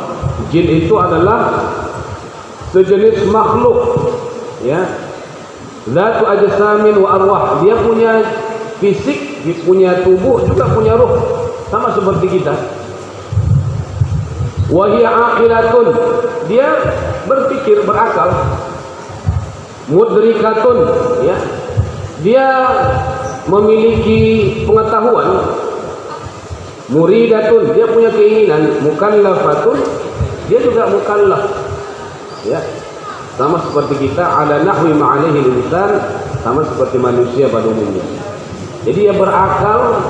Jin itu adalah sejenis makhluk ya, zatu ajsamin wa arwah. Dia punya fisik, dia punya tubuh, juga punya ruh, sama seperti kita. Wa hiya aqilatun, dia berpikir, berakal. Mudrikatun, ya, dia memiliki pengetahuan. Muridatun, dia punya keinginan. Mukallafatun, dia juga mukallaf, ya, sama seperti kita. Ala nahwi ma'alaihi insan, sama seperti manusia pada umumnya. Jadi dia berakal,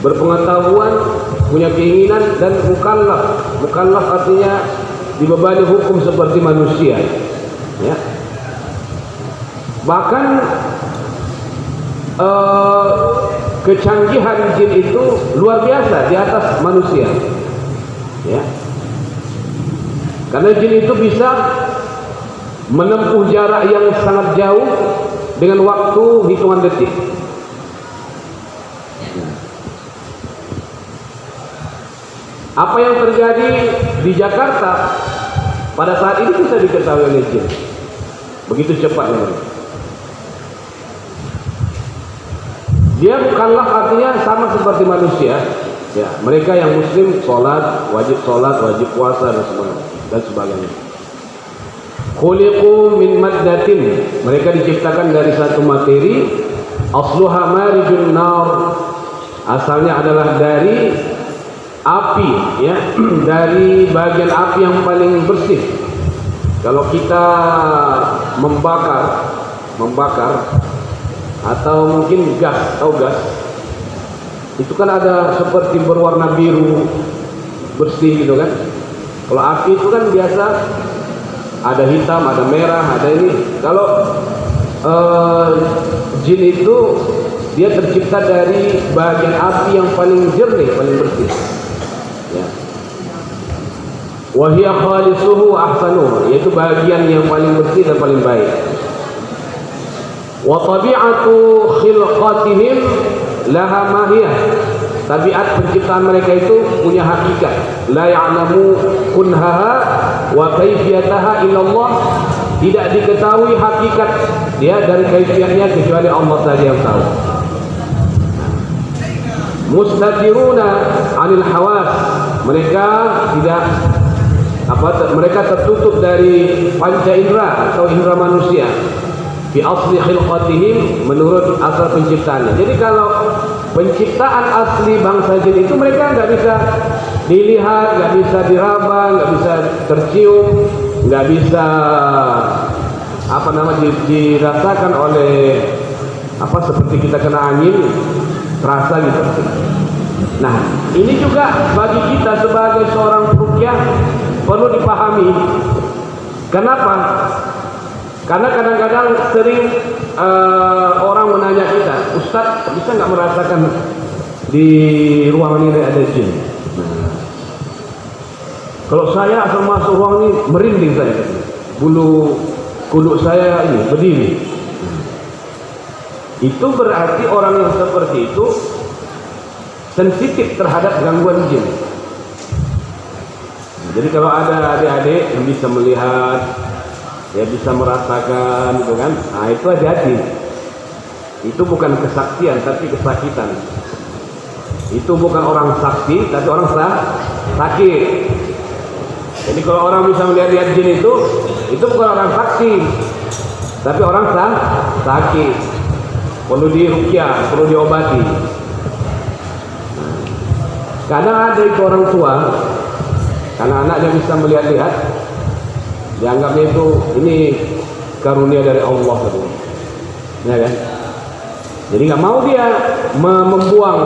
berpengetahuan, punya keinginan, dan mukallaf. Mukallaf artinya dibebani hukum seperti manusia, ya. Bahkan kecanggihan jin itu luar biasa di atas manusia, ya. Karena jin itu bisa menempuh jarak yang sangat jauh dengan waktu hitungan detik. Apa yang terjadi di Jakarta pada saat ini bisa diketahui oleh jin. Begitu cepatnya. Dia bukanlah artinya sama seperti manusia. Ya, mereka yang muslim sholat, wajib puasa dan sebagainya. Khuliqu min maddatin, mereka diciptakan dari satu materi. Asluha marijun nar, asalnya adalah dari api, ya, dari bagian api yang paling bersih. Kalau kita membakar atau mungkin gas, tahu gas? Itu kan ada seperti berwarna biru, bersih gitu kan. Kalau api itu kan biasa ada hitam, ada merah, ada ini. Kalau jin itu dia tercipta dari bagian api yang paling jernih, paling bersih. Ya. Wa hiya khalisuhu ahsanuhu, yaitu bagian yang paling bersih dan paling baik. Wa tabi'atu khilqatihim laha mahiyah, tabiat penciptaan mereka itu punya hakikat. La ya'lamu kunhaha wa kaifiyataha illallah, tidak diketahui hakikat dia dari kaifiatnya kecuali Allah saja yang tahu. Mustatiruna 'anil hawas, mereka tidak mereka tertutup dari panca indera atau indera manusia. Fi asli khilqatihim, menurut asal penciptaannya. Jadi kalau penciptaan asli bangsa jin itu mereka nggak bisa dilihat, nggak bisa diraba, nggak bisa tercium, nggak bisa dirasakan oleh seperti kita kena angin, terasa gitu. Nah, ini juga bagi kita sebagai seorang ruqyah perlu dipahami. Kenapa? Karena kadang-kadang sering orang menanya kita, Ustaz, bisa nggak merasakan di ruangan ini ada jin? Nah, kalau saya asal masuk ruang ini merinding saya, bulu kuduk saya ini berdiri. Itu berarti orang yang seperti itu sensitif terhadap gangguan jin. Jadi kalau ada adik-adik yang bisa melihat, ya bisa merasakan, gitu kan? Nah itu hati-hati. Itu bukan kesaksian, tapi kesakitan. Itu bukan orang saksi, tapi orang sakit. Jadi kalau orang bisa melihat jin itu bukan orang saksi, tapi orang sakit. Perlu diruqyah, perlu diobati. Kadang ada itu orang tua, karena anaknya bisa melihat-lihat, dianggapnya itu ini karunia dari Allah, ya kan? Jadi nggak mau dia membuang,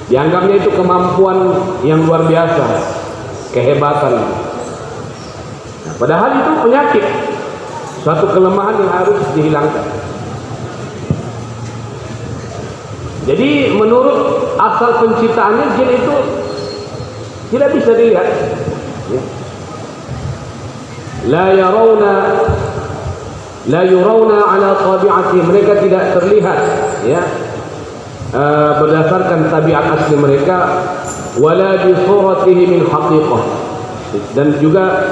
dianggapnya itu kemampuan yang luar biasa, kehebatan. Nah, padahal itu penyakit, suatu kelemahan yang harus dihilangkan. Jadi menurut asal penciptaannya jin itu tidak bisa dilihat. La yurawna ala tabi'ati, mereka tidak terlihat, ya, berdasarkan tabiat asli mereka, wala bi suratihi min haqiqah, dan juga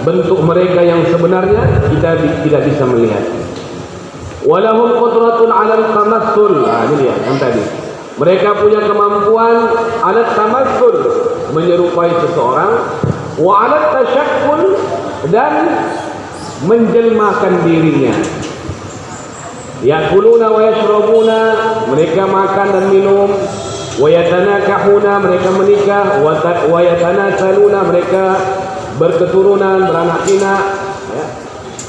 bentuk mereka yang sebenarnya kita tidak bisa melihat. Walahum qudratun 'alal tamassul. Nah, ini dia yang tadi. Mereka punya kemampuan 'alat tamassul, menyerupai seseorang, wa 'alat tasyakkul, dan menjelmakan dirinya. Yakuluna wa yashrabuna, mereka makan dan minum, wa yatanakahuna, mereka menikah, wa yatanasaluna, mereka berketurunan, beranak pinak, ya.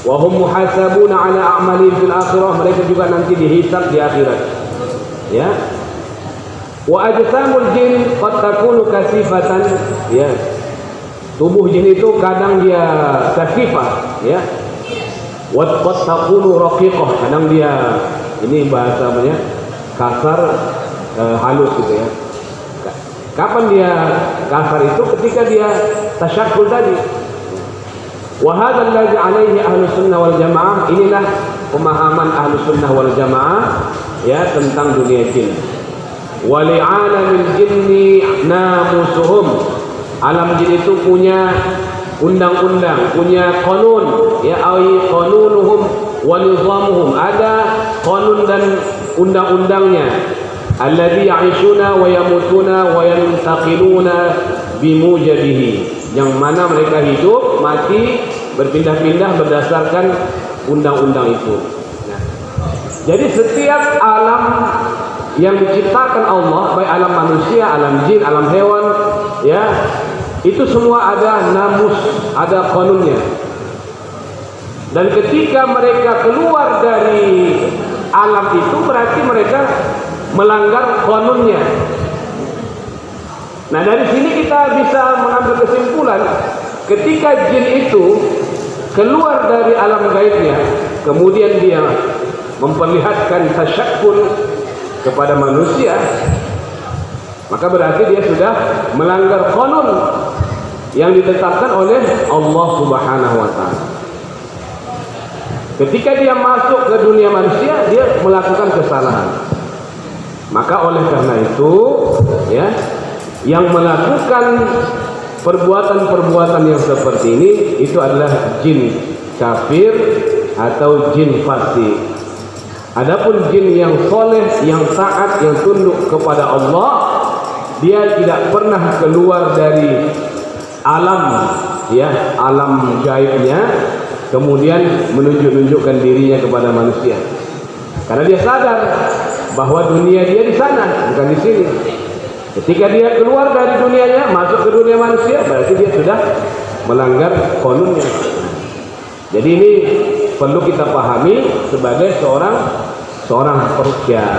Wa hum muhasabuna ala a'malihim fil akhirah, mereka juga nanti dihisab di akhirat, ya. Wa ajsamul jin qad takunu kasifatan, ya. Tubuh jin itu kadang dia kasifah, ya. Wa qad takunu raqiqah, kadang dia, ini bahasa namanya kasar, halus gitu, ya. Kapan dia kasar itu? Ketika dia tasyakkul tadi. Wa hadzal ladzi 'alaihi ahlus sunnah wal jamaah, inilah pemahaman ahlus sunnah wal jamaah, ya, tentang dunia jin. Wa li'alamil jinni namusuhum, alam jin itu punya undang-undang, punya qanun, ya, ai qanunuhum wa nizamuhum, ada qanun dan undang-undangnya. Alladzi ya'ishuna wa yamutuna wa yantaqiluna bimujabihi, yang mana mereka hidup, mati, berpindah-pindah berdasarkan undang-undang itu. Nah, jadi setiap alam yang diciptakan Allah, baik alam manusia, alam jin, alam hewan, ya, itu semua ada namus, ada qanunnya. Dan ketika mereka keluar dari alam itu, berarti mereka melanggar qanunnya. Nah, dari sini kita bisa mengambil kesimpulan, ketika jin itu keluar dari alam gaibnya, kemudian dia memperlihatkan tasyakkul kepada manusia, maka berarti dia sudah melanggar qanun yang ditetapkan oleh Allah Subhanahu wa taala. Ketika dia masuk ke dunia manusia, dia melakukan kesalahan. Maka oleh karena itu, ya, yang melakukan perbuatan-perbuatan yang seperti ini itu adalah jin kafir atau jin fasik. Adapun jin yang soleh, yang taat, yang tunduk kepada Allah, dia tidak pernah keluar dari alam, ya, alam gaibnya, kemudian menunjukkan dirinya kepada manusia. Karena dia sadar bahwa dunia dia di sana, bukan di sini. Ketika dia keluar dari dunianya, masuk ke dunia manusia, berarti dia sudah melanggar qanunnya. Jadi ini perlu kita pahami sebagai seorang peruqyah.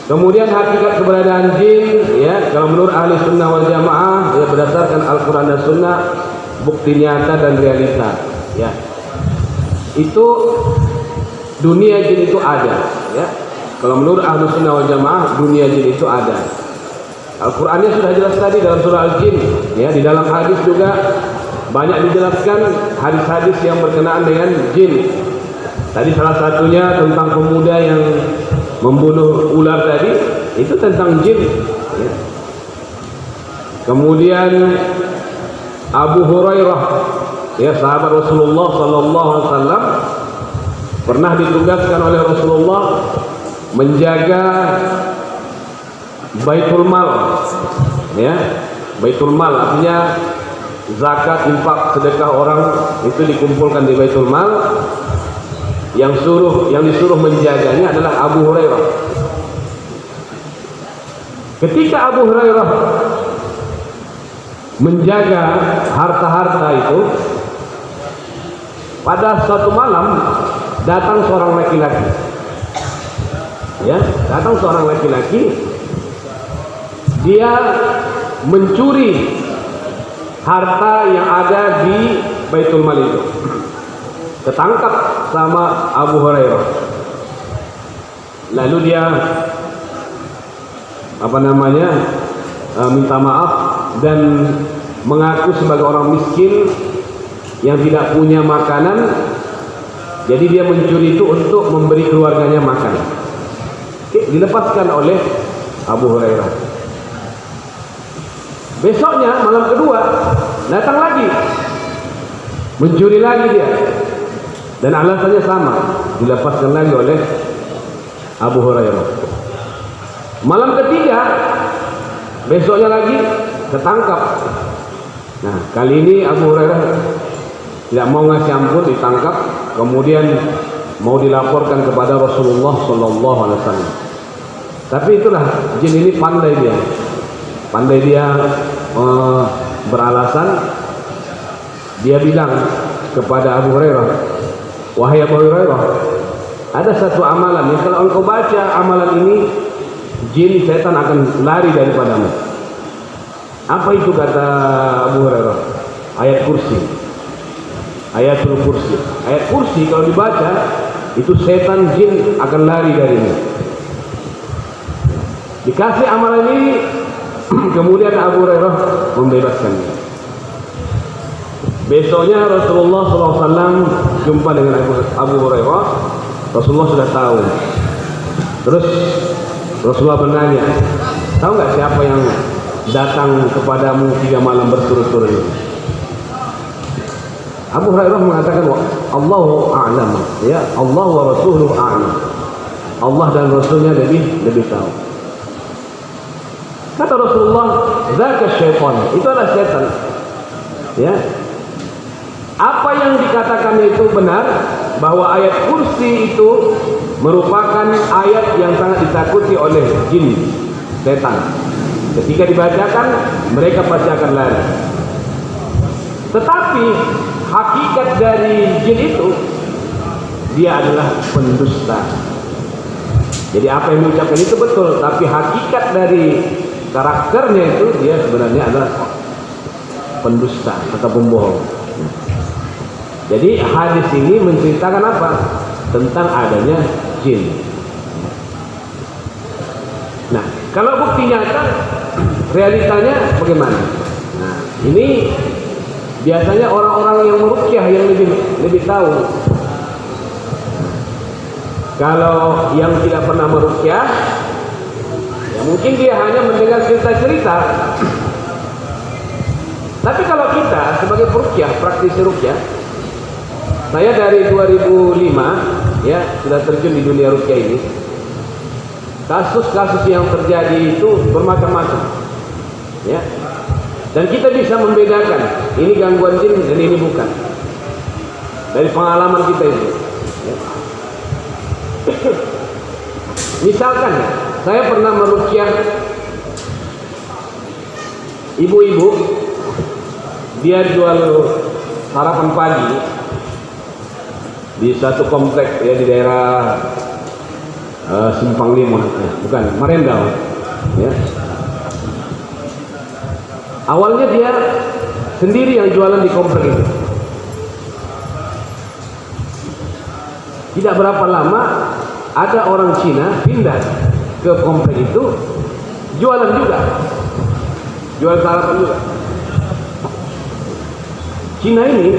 Kemudian hakikat keberadaan jin, ya, kalau menurut ahli sunnah wal jamaah, ya, berdasarkan Al-Quran dan Sunnah, bukti nyata dan realita, ya. Itu dunia jin itu ada, ya. Kalau menurut ahli sunnah wal jamaah, dunia jin itu ada. Al-Qur'annya sudah jelas tadi dalam surah Al-Jin, ya, di dalam hadis juga banyak dijelaskan hadis-hadis yang berkenaan dengan jin. Tadi salah satunya tentang pemuda yang membunuh ular tadi, itu tentang jin, ya. Kemudian Abu Hurairah, ya, sahabat Rasulullah sallallahu alaihi wasallam, pernah ditugaskan oleh Rasulullah menjaga Baitul Mal, ya. Baitul Mal artinya zakat, infak, sedekah orang itu dikumpulkan di Baitul Mal. Yang disuruh menjaganya adalah Abu Hurairah. Ketika Abu Hurairah menjaga harta-harta itu, pada suatu malam datang seorang laki-laki, ya, datang seorang laki-laki, dia mencuri harta yang ada di Baitul Mal itu. Ketangkap sama Abu Hurairah. Lalu dia minta maaf dan mengaku sebagai orang miskin yang tidak punya makanan. Jadi dia mencuri itu untuk memberi keluarganya makan. Dilepaskan oleh Abu Hurairah. Besoknya malam kedua datang lagi, mencuri lagi dia, dan alasannya sama, dilepaskan lagi oleh Abu Hurairah. Malam ketiga, besoknya lagi ketangkap. Nah, kali ini Abu Hurairah tidak mau ngasih ampun, ditangkap, kemudian mau dilaporkan kepada Rasulullah sallallahu alaihi wasallam. Tapi itulah, jin ini pandai dia beralasan. Dia bilang kepada Abu Hurairah, wahai Abu Hurairah, ada satu amalan yang kalau engkau baca amalan ini, jin setan akan lari daripadamu. Apa itu, kata Abu Hurairah? Ayat kursi, ayatul kursi. Ayat kursi kalau dibaca itu setan jin akan lari darinya. Dikasih amalan ini, kemudian Abu Hurairah membebaskannya. Besoknya Rasulullah SAW jumpa dengan Abu Hurairah. Rasulullah sudah tahu. Terus Rasulullah bertanya, tahu nggak siapa yang datang kepadamu 3 malam berturut-turut ini? Abu Hurairah mengatakan, Allahu a'lam, ya, Allah wa rasuluhu a'lam. Allah dan Rasulnya lebih tahu. Kata Rasulullah, zaka syaitan, itu adalah setan. Ya. Apa yang dikatakannya itu benar, bahwa ayat kursi itu merupakan ayat yang sangat ditakuti oleh jin, setan. Ketika dibacakan, mereka pasti akan lari. Tetapi hakikat dari jin itu, dia adalah pendusta. Jadi apa yang diucapkan itu betul, tapi hakikat dari karakternya itu, dia sebenarnya adalah pendusta atau pembohong. Jadi hadis ini menceritakan apa? Tentang adanya jin. Nah, kalau bukti nyata, realitanya bagaimana? Nah, ini biasanya orang-orang yang meruqyah yang lebih tahu. Kalau yang tidak pernah meruqyah, ya mungkin dia hanya mendengar cerita-cerita. Tapi kalau kita sebagai peruqyah, praktisi ruqyah, saya dari 2005 ya sudah terjun di dunia ruqyah ini. Kasus-kasus yang terjadi itu bermacam-macam, ya. Dan kita bisa membedakan ini gangguan jin dan ini bukan, dari pengalaman kita itu. Ya. Misalkan saya pernah meruqyah ibu-ibu, dia jual sarapan pagi di satu komplek ya di daerah Simpang Lima, bukan Marendau, ya. Awalnya dia sendiri yang jualan di komplek itu. Tidak berapa lama ada orang Cina pindah ke komplek itu, jualan juga. jual sarapan juga. Cina ini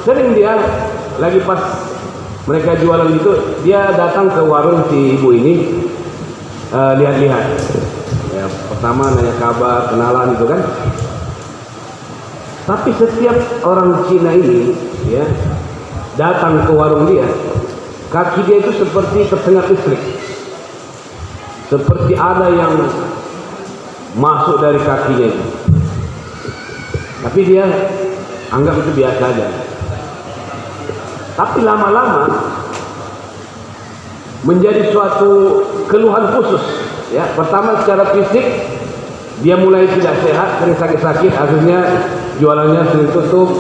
sering dia lagi pas mereka jualan itu, dia datang ke warung si ibu ini, lihat-lihat. Ya, pertama nanya kabar, kenalan gitu kan. Tapi setiap orang Cina ini, ya, datang ke warung dia, kaki dia itu seperti tersengat listrik, seperti ada yang masuk dari kakinya itu. Tapi dia anggap itu biasa aja. Tapi lama-lama menjadi suatu keluhan khusus. Ya, pertama secara fisik dia mulai tidak sehat, sering sakit-sakit, akhirnya jualannya sering tutup.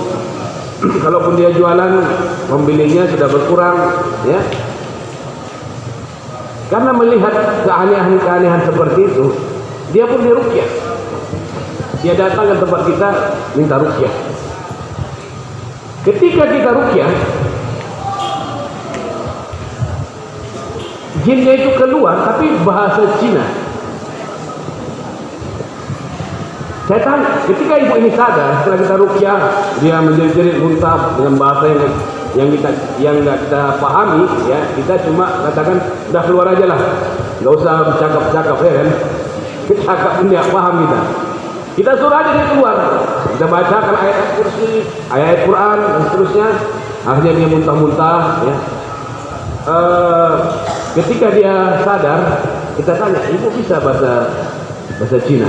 Kalaupun dia jualan, pembelinya sudah berkurang, ya. Karena melihat keanehan-keanehan seperti itu, dia pun diruqyah. Dia datang ke tempat kita minta ruqyah. Ketika kita ruqyah, jinnya itu keluar tapi bahasa Cina. Saya tanya, ketika ibu ini sadar setelah kita ruqyah, dia menjerit-jerit muntah dengan bahasa yang nggak kita pahami, ya, kita cuma katakan udah keluar aja lah, nggak usah bercakap-cakap, ya kan? Kita cakap pun dia paham kita suruh aja dia keluar, kita bacakan ayat kursi, ayat Quran dan seterusnya, akhirnya dia muntah-muntah, ya. Ketika dia sadar, kita tanya, ibu bisa bahasa Cina?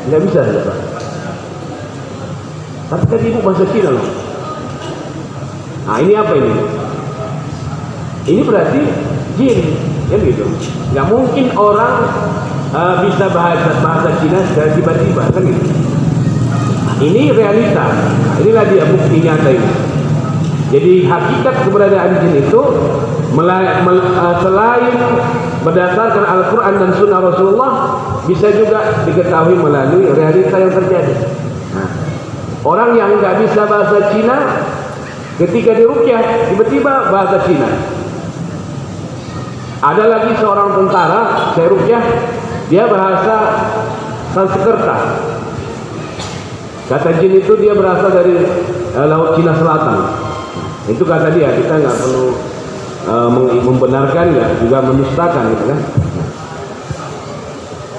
Tidak bisa, Pak. Tapi tadi ibu bahasa Cina loh. Nah, ini apa ini? Ini berarti jin, ya gitu. Nggak mungkin orang bisa bahasa Cina secara tiba-tiba, kan gitu. Nah, ini realita. Inilah dia bukti nyata ini. Jadi hakikat keberadaan jin itu selain berdasarkan Al-Quran dan Sunnah Rasulullah, bisa juga diketahui melalui realita yang terjadi. Nah, orang yang nggak bisa bahasa Cina, ketika diruqyah tiba-tiba bahasa Cina. Ada lagi seorang tentara, saya ruqyah, dia bahasa Sanskerta. Kata jin itu dia berasal dari Laut Cina Selatan. Itu kata dia, kita nggak perlu membenarkan, nggak juga mendustakan, gitu kan.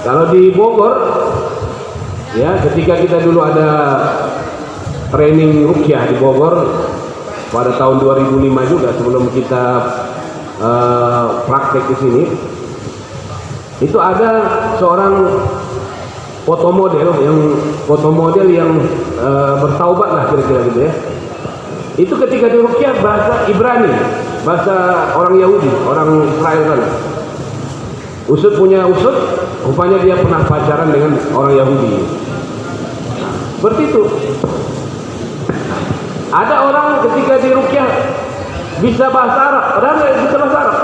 Kalau di Bogor, ya, ketika kita dulu ada training ruqyah di Bogor pada tahun 2005 juga, sebelum kita praktek di sini, itu ada seorang fotomodel yang bertaubat lah kira-kira gitu ya. Itu ketika di ruqyah bahasa Ibrani, bahasa orang Yahudi, orang Israel sana. Usut punya usut, rupanya dia pernah pacaran dengan orang Yahudi. Nah, seperti itu. Ada orang ketika di ruqyah bisa bahasa Arab, padahal nggak bisa bahasa Arab.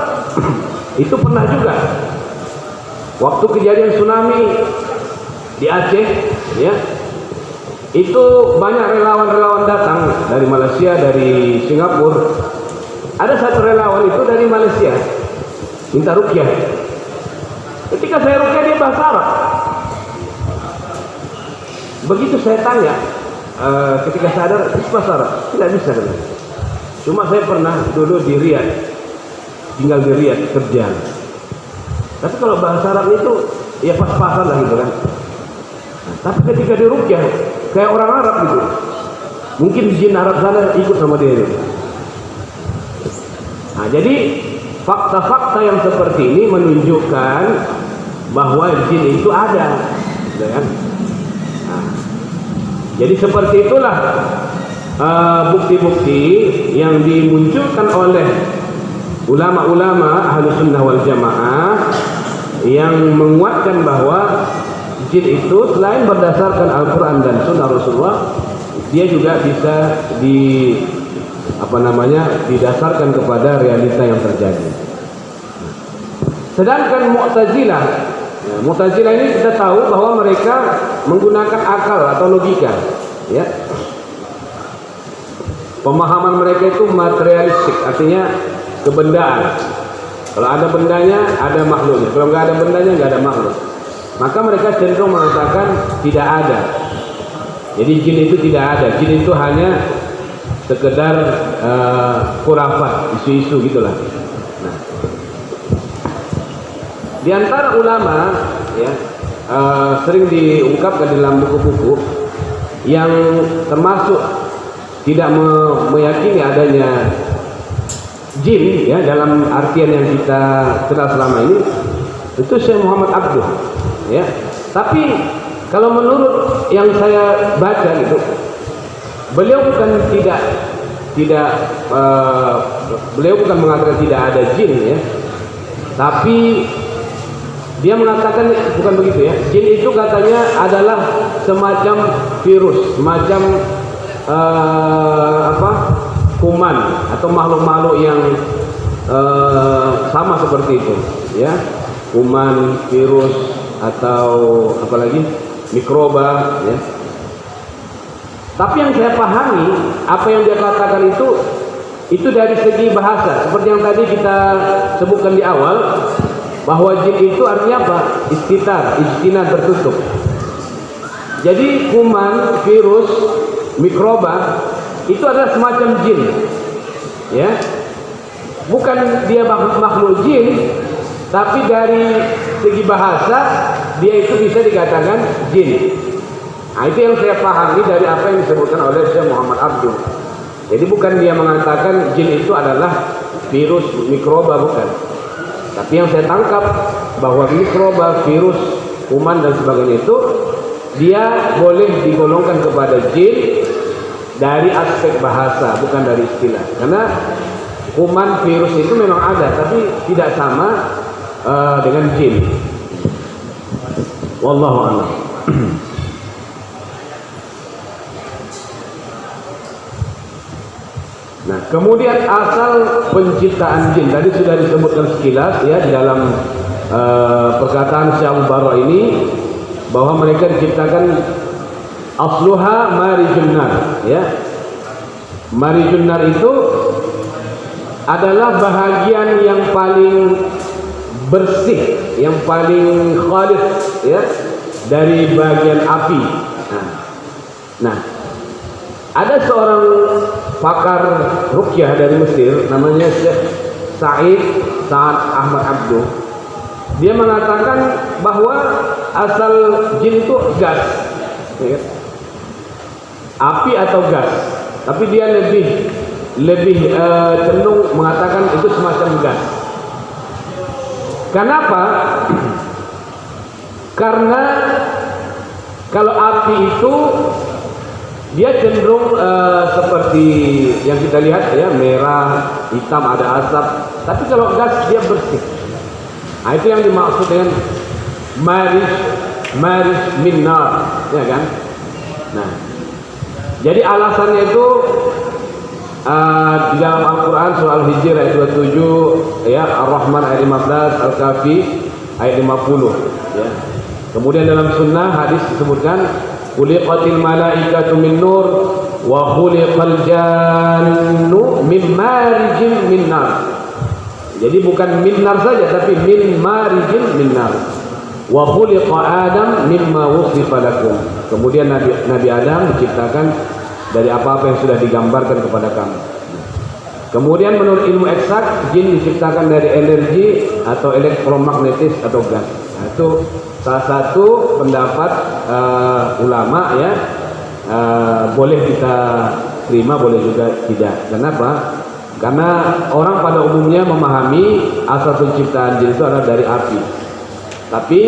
Itu pernah juga. Waktu kejadian tsunami di Aceh, ya, itu banyak relawan-relawan datang dari Malaysia, dari Singapura. Ada satu relawan itu dari Malaysia minta ruqyah. Ketika saya ruqyah dia bahasa Arab. Begitu saya tanya, ketika sadar bisa bahasa Arab? Tidak bisa. Cuma saya pernah dulu di Riyadh, tinggal di Riyadh kerja. Tapi kalau bahasa Arab itu ya pas-pasan lah gitu kan. Tapi ketika di ruqyah kayak orang Arab gitu. Mungkin jin Arab sana ikut sama dia. Nah, jadi fakta-fakta yang seperti ini menunjukkan bahwa jin itu ada, kan? Nah, jadi seperti itulah bukti-bukti yang dimunculkan oleh ulama-ulama Ahlus Sunnah wal Jamaah yang menguatkan bahwa jin itu selain berdasarkan Al-Quran dan Sunnah Rasulullah, dia juga bisa didasarkan kepada realita yang terjadi. Sedangkan Mu'tazilah, Mu'tazilah ini kita tahu bahwa mereka menggunakan akal atau logika, ya. Pemahaman mereka itu materialistik, artinya kebendaan. Kalau ada bendanya, ada makhluknya. Kalau nggak ada bendanya, nggak ada makhluk. Maka mereka cenderung mengatakan tidak ada Jadi jin itu tidak ada. Jin itu hanya sekedar khurafat, isu-isu gitulah. Nah, di antara ulama ya sering diungkapkan dalam buku-buku yang termasuk tidak meyakini adanya jin ya dalam artian yang kita kenal selama ini, itu Syekh Muhammad Abduh ya. Tapi kalau menurut yang saya baca gitu, beliau bukan beliau bukan mengatakan tidak ada jin ya, tapi dia mengatakan bukan begitu ya. Jin itu katanya adalah semacam virus, semacam kuman atau makhluk-makhluk yang sama seperti itu ya, kuman, virus atau apalagi mikroba ya. Tapi yang saya pahami apa yang dia katakan itu dari segi bahasa, seperti yang tadi kita sebutkan di awal, bahwa jin itu artinya apa? Istitar, istina tertutup. Jadi kuman, virus, mikroba itu adalah semacam jin ya, bukan dia makhluk jin, tapi dari segi bahasa dia itu bisa dikatakan jin. Nah, itu yang saya pahami dari apa yang disebutkan oleh Syekh Muhammad Abduh. Jadi bukan dia mengatakan jin itu adalah virus, mikroba, bukan. Tapi yang saya tangkap bahwa mikroba, virus, kuman dan sebagainya itu dia boleh digolongkan kepada jin dari aspek bahasa, bukan dari istilah. Karena kuman, virus itu memang ada, tapi tidak sama dengan jin. Wallahu a'lam. Nah, kemudian asal penciptaan jin tadi sudah disebutkan sekilas ya di dalam perkataan Syekh Al-Bara ini, bahwa mereka diciptakan asluha marijun nar ya. Marijun nar itu adalah bahagian yang paling bersih, yang paling khalis ya dari bagian api. Nah, ada seorang pakar ruqyah dari Mesir namanya Syekh Sa'ad Ahmad Abduh. Dia mengatakan bahwa asal jin itu gas ya, api atau gas, tapi dia lebih cenderung mengatakan itu semacam gas. Kenapa? Karena kalau api itu dia cenderung seperti yang kita lihat ya, merah, hitam, ada asap. Tapi kalau gas dia bersih. Nah, itu yang dimaksud dengan marij min nar, ya kan? Nah, jadi alasannya itu di dalam Al-Quran surah Al-Hijr ayat 27 ya, Ar-Rahman ayat 15, Al-Kahfi ayat 50 ya. Kemudian dalam sunnah hadis disebutkan khuliqatil malaikatu min nur wa khuliqal jannu min marijin min nar. Jadi bukan min nar saja, tapi min marijin min nar. Wa khuliqa Adam mimma wusifa lakum. Kemudian Nabi Adam diciptakan dari apa-apa yang sudah digambarkan kepada kamu. Kemudian menurut ilmu eksak, jin diciptakan dari energi atau elektromagnetis atau gas. Nah, itu salah satu pendapat ulama ya, boleh kita terima, boleh juga tidak. Kenapa? Karena orang pada umumnya memahami asal penciptaan jin itu adalah dari api. Tapi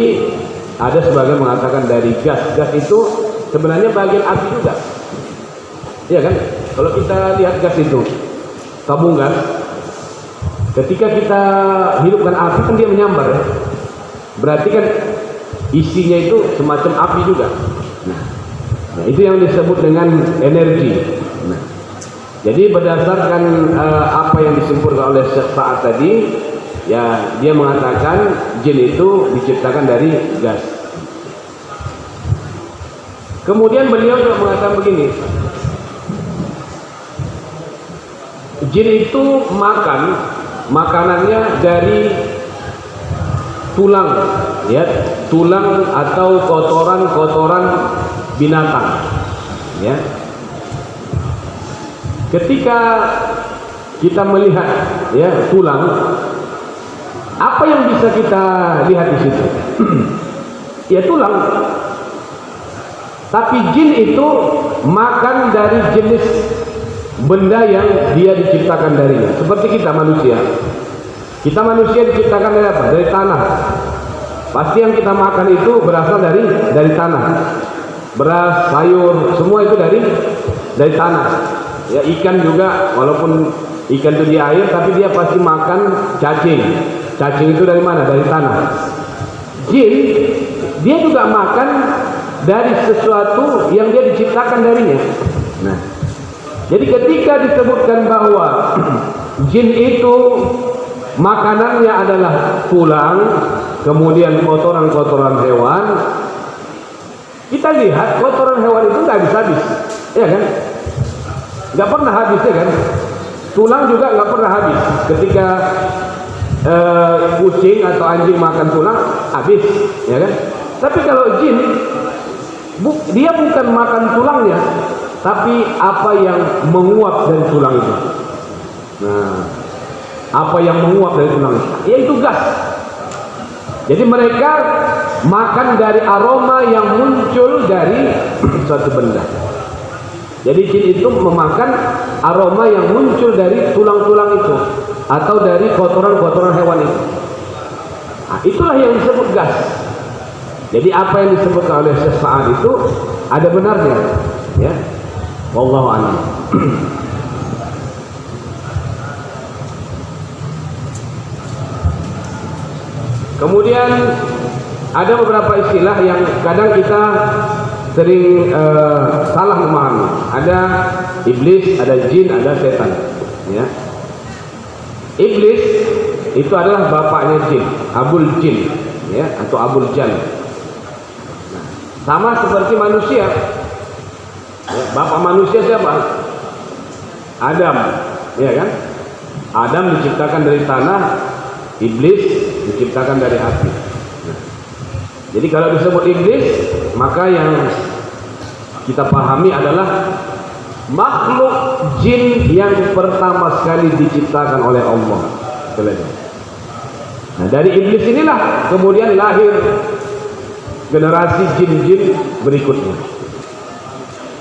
ada sebagian mengatakan dari gas. Gas itu sebenarnya bagian api juga. Iya kan? Kalau kita lihat gas itu, tabung gas, ketika kita hidupkan api kan dia menyambar ya. Berarti kan isinya itu semacam api juga. Nah, itu yang disebut dengan energi. Nah, jadi berdasarkan apa yang disimpulkan oleh Syekh Sa'ad tadi, ya dia mengatakan jin itu diciptakan dari gas. Kemudian beliau juga mengatakan begini, jin itu makanannya dari tulang, ya, tulang atau kotoran binatang. ya. Ketika kita melihat ya tulang, apa yang bisa kita lihat di situ? Ya tulang. Tapi jin itu makan dari jenis benda yang dia diciptakan darinya. Seperti kita manusia. Kita manusia diciptakan dari apa? Dari tanah. Pasti yang kita makan itu berasal dari tanah. Beras, sayur, semua itu dari tanah. Ya, ikan juga, walaupun ikan itu di air, tapi dia pasti makan cacing. Cacing itu dari mana? Dari tanah. Jin, dia juga makan dari sesuatu yang dia diciptakan darinya. Nah, jadi ketika disebutkan bahwa jin itu makanannya adalah tulang, kemudian kotoran-kotoran hewan, kita lihat kotoran hewan itu nggak habis-habis, ya kan? Nggak pernah habis, ya kan? Tulang juga nggak pernah habis. Ketika kucing atau anjing makan tulang, habis, ya kan? Tapi kalau jin, dia bukan makan tulangnya, tapi apa yang menguap dari tulang itu. Nah, apa yang menguap dari tulang itu, yaitu gas. Jadi mereka makan dari aroma yang muncul dari suatu benda. Jadi jin itu memakan aroma yang muncul dari tulang-tulang itu atau dari kotoran-kotoran hewan itu. Nah, itulah yang disebut gas. Jadi apa yang disebutkan oleh Syekh Sa'ad itu ada benarnya, ya. Wallahu a'lam. Kemudian ada beberapa istilah yang kadang kita sering salah memahami. Ada iblis, ada jin, ada setan, ya. Iblis itu adalah bapaknya jin, Abul Jin, ya, atau Abul Jan. Nah, sama seperti manusia. Ya, bapak manusia siapa? Adam, ya kan? Adam diciptakan dari tanah, iblis diciptakan dari api. Nah, jadi kalau disebut iblis, maka yang kita pahami adalah makhluk jin yang pertama sekali diciptakan oleh Allah. Nah, dari iblis inilah kemudian lahir generasi jin-jin berikutnya.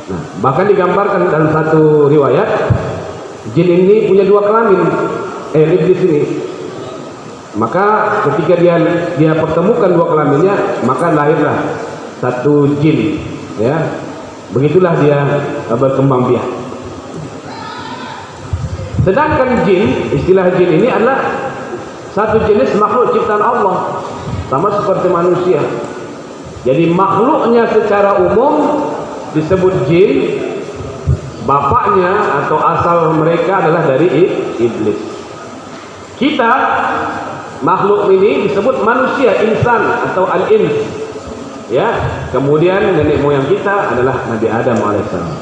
Nah, bahkan digambarkan dalam satu riwayat, jin ini punya dua kelamin, iblis ini. Maka ketika dia pertemukan dua kelaminnya, maka lahirlah satu jin, ya. Begitulah dia berkembang biak. Sedangkan jin, istilah jin ini adalah satu jenis makhluk ciptaan Allah, sama seperti manusia. Jadi makhluknya secara umum disebut jin, bapaknya atau asal mereka adalah dari iblis. Kita makhluk ini disebut manusia, insan atau al-ins, ya. Kemudian nenek moyang kita adalah Nabi Adam alaihissalam.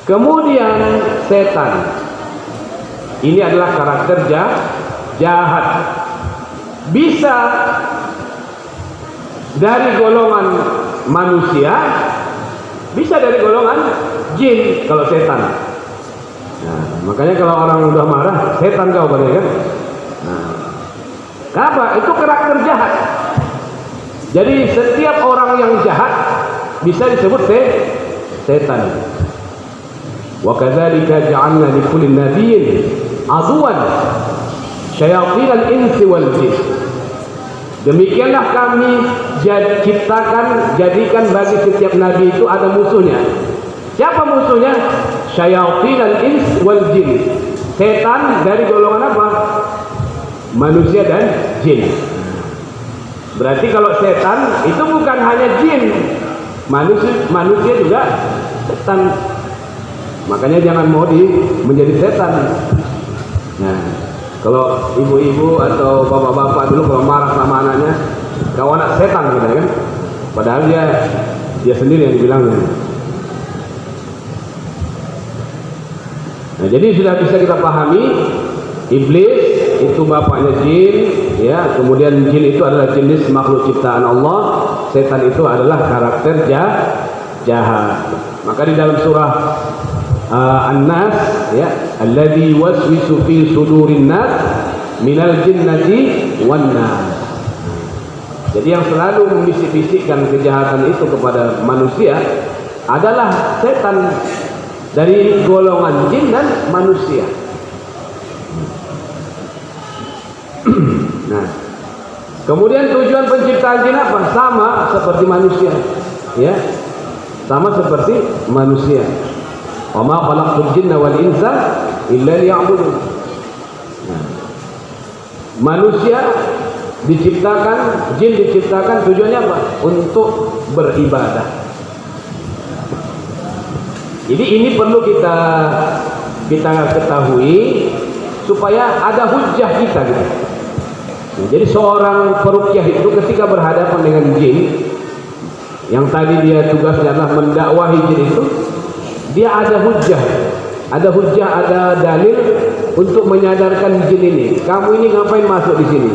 Kemudian setan, ini adalah karakter jahat, bisa dari golongan manusia, bisa dari golongan jin kalau setan. Nah, makanya kalau orang udah marah, setan kau pada, kan? Nah, kenapa? Itu karakter jahat. Jadi setiap orang yang jahat bisa disebut setan. Wa kadzalika ja'alna likulli nabiyyin aduwan syayatin al-insi wal jin. Demikianlah kami jadikan bagi setiap nabi itu ada musuhnya. Siapa musuhnya? Syayatin al-ins wal jin. Setan dari golongan apa? Manusia dan jin. Berarti kalau setan itu bukan hanya jin, manusia juga setan. Makanya jangan mau menjadi setan. Nah, kalau ibu-ibu atau bapak-bapak dulu kalau marah sama anaknya, kau anak setan gitu, kan? Padahal dia sendiri yang dibilangnya. Nah, jadi sudah bisa kita pahami, iblis itu bapaknya jin, ya. Kemudian jin itu adalah jenis makhluk ciptaan Allah, setan itu adalah karakter jahat. Maka di dalam surah An-Nas ya, alladzi waswisu fi sudurin nas minal jinnati wan nas. Jadi yang selalu membisik-bisikkan kejahatan itu kepada manusia adalah setan dari golongan jin dan manusia. Nah, kemudian tujuan penciptaan jin apa? Sama seperti manusia, ya, sama seperti manusia. Wa ma khalaqtul jinna wal insa illa liya'budun. Nah, manusia diciptakan, jin diciptakan tujuannya apa? Untuk beribadah. Jadi ini perlu kita ketahui supaya ada hujjah kita gitu. Nah, jadi seorang peruqyah itu ketika berhadapan dengan jin yang tadi dia tugasnya adalah mendakwahi jin itu, dia ada hujjah, ada dalil untuk menyadarkan jin ini. Kamu ini ngapain masuk di sini?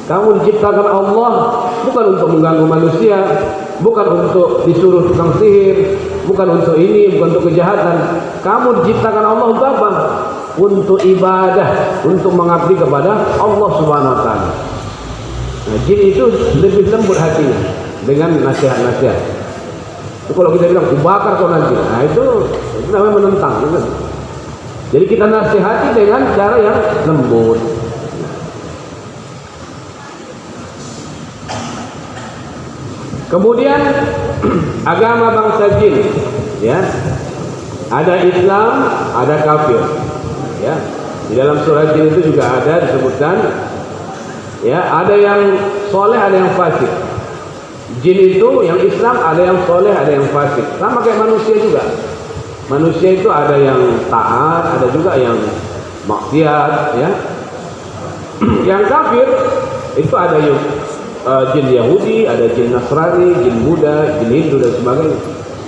Kamu diciptakan Allah bukan untuk mengganggu manusia, bukan untuk disuruh tukang sihir, bukan untuk ini, bukan untuk kejahatan. Kamu diciptakan Allah untuk apa? Untuk ibadah, untuk mengabdi kepada Allah Subhanahu wa taala. Nah, jin itu lebih lembut hatinya dengan nasihat-nasihat. Itu kalau kita bilang bakar kau nanti, nah itu namanya menentang, kan? Jadi kita nasihati dengan cara yang lembut. Kemudian agama bangsa jin, ya, ada Islam, ada kafir, ya. Di dalam surah jin itu juga ada disebutkan, ya, ada yang soleh, ada yang fasik. Jin itu yang Islam ada yang soleh, ada yang fasik. Sama kayak manusia juga. Manusia itu ada yang taat, ada juga yang maksiat, ya. Yang kafir itu ada yang jin Yahudi, ada jin Nasrani, jin Buddha, jin Hindu dan sebagainya.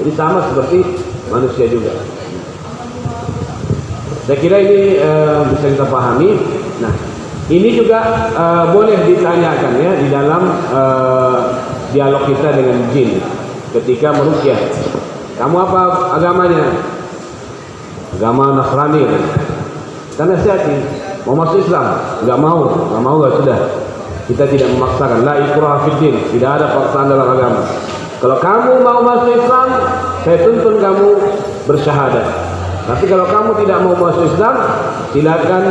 Jadi sama seperti manusia juga. Saya kira ini bisa kita pahami. Nah, ini juga boleh ditanyakan ya di dalam dialog kita dengan jin ketika meruqyah. Kamu apa agamanya? Agama Nasrani. Karena nasihati, mau masuk Islam? Enggak mau enggak sudah. Kita tidak memaksakan, la ikraha fid din, tidak ada paksaan dalam agama. Kalau kamu mau masuk Islam, saya tuntun kamu bersyahadat. Tapi kalau kamu tidak mau masuk Islam, silakan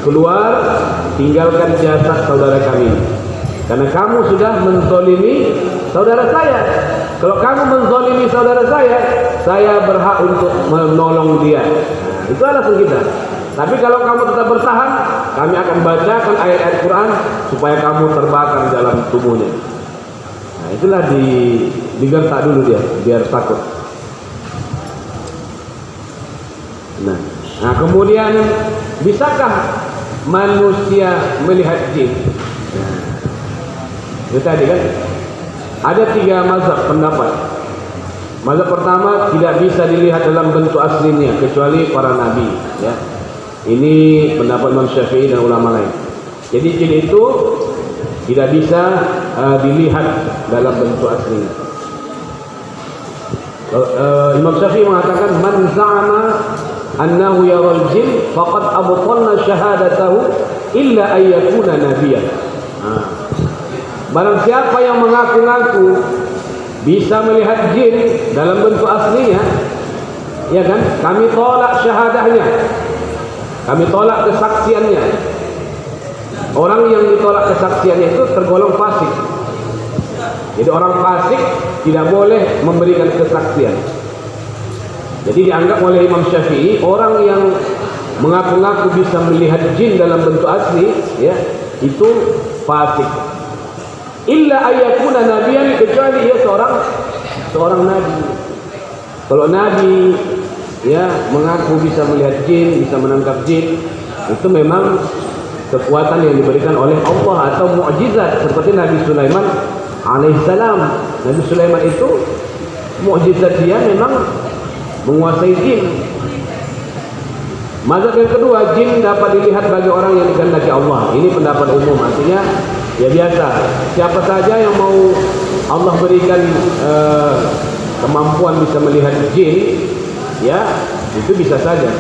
keluar, tinggalkan jasad saudara kami. Karena kamu sudah menzalimi saudara saya. Kalau kamu menzalimi saudara saya berhak untuk menolong dia. Nah, itu alasan kita. Tapi kalau kamu tetap bertahan, kami akan bacakan ayat-ayat Quran supaya kamu terbakar di dalam tubuhnya. Nah, itulah digertak dulu dia, biar takut. Nah, kemudian bisakah manusia melihat jin? Nah, itu tadi kan ada 3 mazhab pendapat. Mazhab pertama, tidak bisa dilihat dalam bentuk aslinya kecuali para nabi, ya. Ini pendapat Imam Syafi'i dan ulama lain. Jadi jin itu tidak bisa dilihat dalam bentuk aslinya. Imam Syafi'i mengatakan man za'ama annahu yaral jin faqad abtalna syahadatahu illa ay yakuna nabiyyan. Barang siapa yang mengaku-ngaku bisa melihat jin dalam bentuk aslinya, ya kan? Kami tolak syahadahnya. Kami tolak kesaksiannya. Orang yang ditolak kesaksiannya itu tergolong fasik. Jadi orang fasik tidak boleh memberikan kesaksian. Jadi dianggap oleh Imam Syafi'i, orang yang mengaku-ngaku bisa melihat jin dalam bentuk asli, ya, itu fasik. Illa ayyakuna nabiyan, kecuali dia seorang nabi. Kalau nabi, ya, mengaku bisa melihat jin, bisa menangkap jin, itu memang kekuatan yang diberikan oleh Allah atau mukjizat seperti Nabi Sulaiman alaihissalam. Nabi Sulaiman itu mukjizat dia memang menguasai jin. Mazhab yang kedua, jin dapat dilihat bagi orang yang dikehendaki Allah. Ini pendapat umum, artinya ya biasa, siapa saja yang mau Allah berikan kemampuan bisa melihat jin, ya itu bisa saja.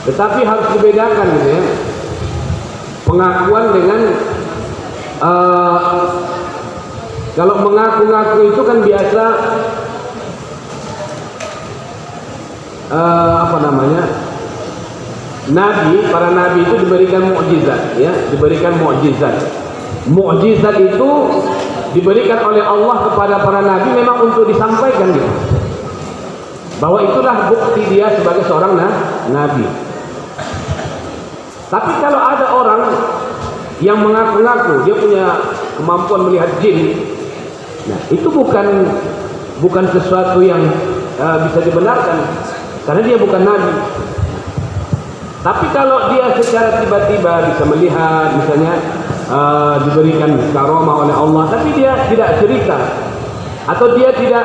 Tetapi harus dibedakan gitu ya, pengakuan dengan kalau mengaku-ngaku itu kan biasa para nabi itu diberikan mukjizat, ya, diberikan mukjizat. Mukjizat itu diberikan oleh Allah kepada para nabi memang untuk disampaikan gitu, bahwa itulah bukti dia sebagai seorang nabi. Tapi kalau ada orang yang mengaku-ngaku dia punya kemampuan melihat jin, nah itu bukan sesuatu yang bisa dibenarkan, karena dia bukan nabi. Tapi kalau dia secara tiba-tiba bisa melihat, misalnya diberikan karomah oleh Allah, tapi dia tidak cerita, atau dia tidak,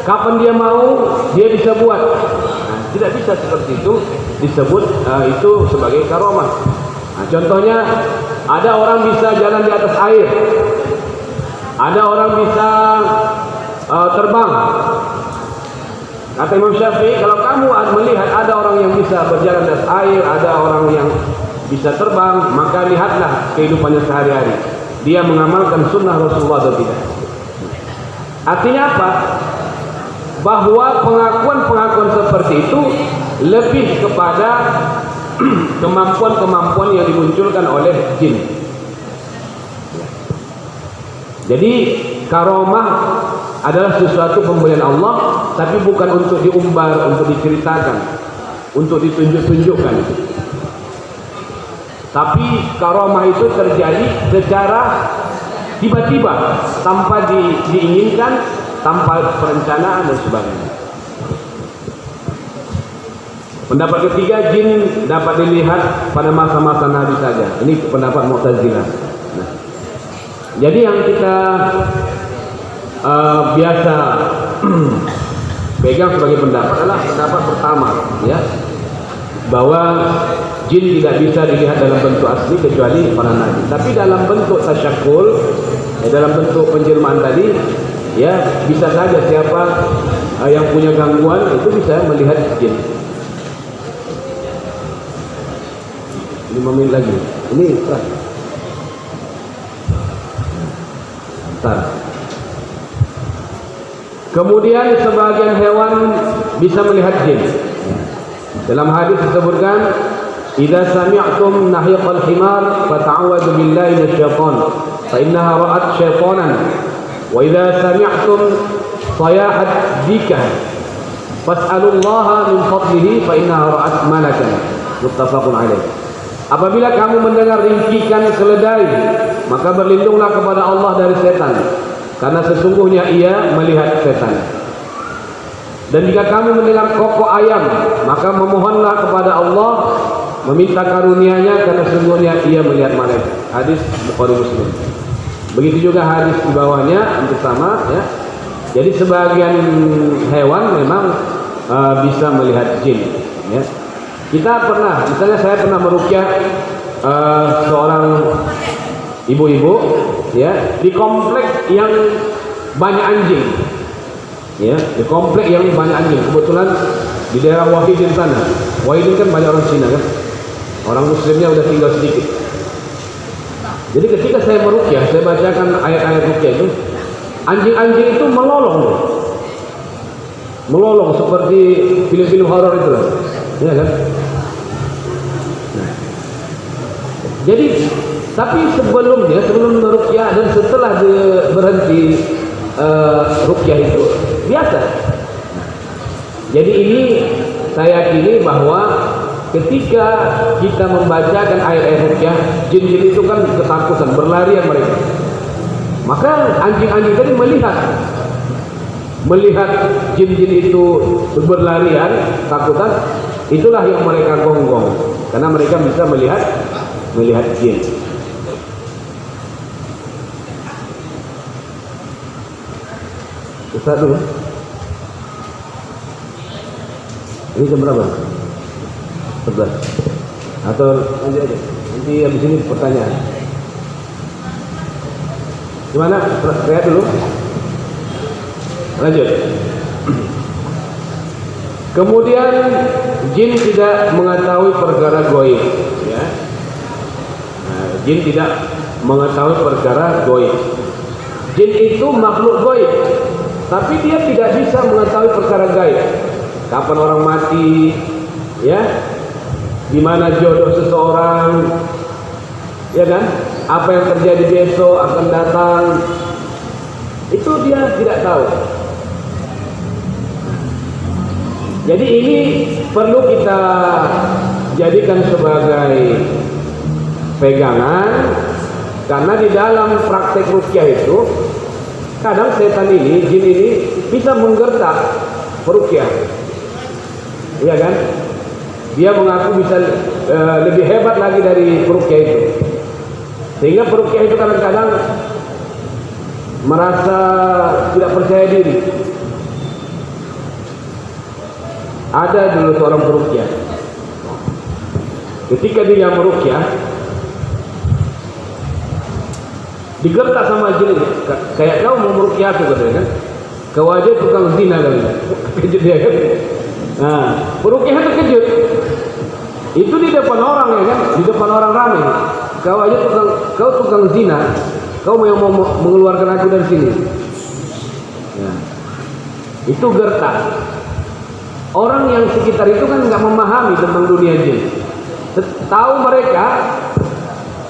kapan dia mau dia bisa buat, nah, tidak bisa seperti itu disebut itu sebagai karomah. Nah, contohnya ada orang bisa jalan di atas air, ada orang bisa terbang. Kata Imam Syafi'i, kalau kamu melihat ada orang yang bisa berjalan di atas air, ada orang yang bisa terbang, maka lihatlah kehidupannya sehari-hari, dia mengamalkan sunnah Rasulullah atau tidak. Artinya apa? Bahwa pengakuan-pengakuan seperti itu lebih kepada kemampuan-kemampuan yang dimunculkan oleh jin. Jadi karomah adalah sesuatu pemberian Allah, tapi bukan untuk diumbar, untuk diceritakan, untuk ditunjuk-tunjukkan. Tapi karomah itu terjadi secara tiba-tiba, tanpa diinginkan, tanpa perencanaan dan sebagainya. Pendapat ketiga, jin dapat dilihat pada masa-masa Nabi saja. Ini pendapat Mu'tazilah. Nah, jadi yang kita biasa pegang sebagai pendapat adalah pendapat pertama, ya, bahwa jin tidak bisa dilihat dalam bentuk asli kecuali para nabi. Tapi dalam bentuk tasyakul, dalam bentuk penjelmaan tadi, ya bisa saja siapa yang punya gangguan itu bisa melihat jin. 5 menit lagi. Ini bentar. Kemudian sebagian hewan bisa melihat jin. Dalam hadis disebutkan, "Idza sami'tum nahiqal himar fata'awwadzu billahi minasyaitan, fa innaha ra'at syaitanan. Wa idza sami'tum sayahat dikah fas'alullaha min fadlihi fa innaha ra'at malakan." Muttafaqun alaih. Apabila kamu mendengar ringkikan keledai, maka berlindunglah kepada Allah dari setan, karena sesungguhnya ia melihat setan. Dan jika kamu mendengar kokok ayam, maka memohonlah kepada Allah, meminta karunia-Nya, karena sesungguhnya ia melihat malaikat. Hadis Bukhari Muslim. Begitu juga hadis di bawahnya hampir sama, ya. Jadi sebagian hewan memang bisa melihat jin, ya. Kita pernah, misalnya saya pernah meruqyah seorang ibu-ibu, ya, di komplek yang banyak anjing, ya, di komplek yang banyak anjing. Kebetulan di daerah Wahidin sana, Wahidin kan banyak orang Cina kan, orang Muslimnya udah tinggal sedikit. Jadi ketika saya meruqyah, saya bacakan ayat-ayat ruqyah itu, anjing-anjing itu melolong seperti film-film horor itu lah, ya kan? Nah, jadi tapi sebelum meruqyah dan setelah berhenti ruqyah itu biasa. Jadi ini saya yakini bahwa ketika kita membacakan ayat-ayat ruqyah, jin-jin itu kan ketakutan, berlarian mereka. Maka anjing-anjing tadi melihat jin-jin itu berlarian, takutan, itulah yang mereka gonggong, karena mereka bisa melihat jin. Ustaz dulu. Ini jam berapa? 11. Atau nanti aja. Nanti habis ini pertanyaan. Gimana? Lihat dulu. Lanjut. Kemudian jin tidak mengetahui perkara gaib, ya. Jin tidak mengetahui perkara gaib. Jin itu makhluk gaib, tapi dia tidak bisa mengetahui perkara gaib. Kapan orang mati, ya, di mana jodoh seseorang, ya kan? Apa yang terjadi besok akan datang, itu dia tidak tahu. Jadi ini perlu kita jadikan sebagai pegangan, karena di dalam praktek ruqyah itu kadang setan ini, jin ini bisa menggertak peruqyah, iya kan? Dia mengaku bisa lebih hebat lagi dari peruqyah itu, sehingga peruqyah itu kadang-kadang merasa tidak percaya diri. Ada dulu seorang peruqyah, ketika dia meruqyah digertak sama jin, kayak kau mau meruqyah tuh katanya kan, kau aja tukang zina kali. Kejut dia kan. Nah, peruqyah itu kejut. Itu di depan orang, ya kan, di depan orang ramai. Kau aja tukang zina, kau mau mengeluarkan aku dari sini. Ya. Itu gertak. Orang yang sekitar itu kan nggak memahami tentang dunia jin. Tahu mereka,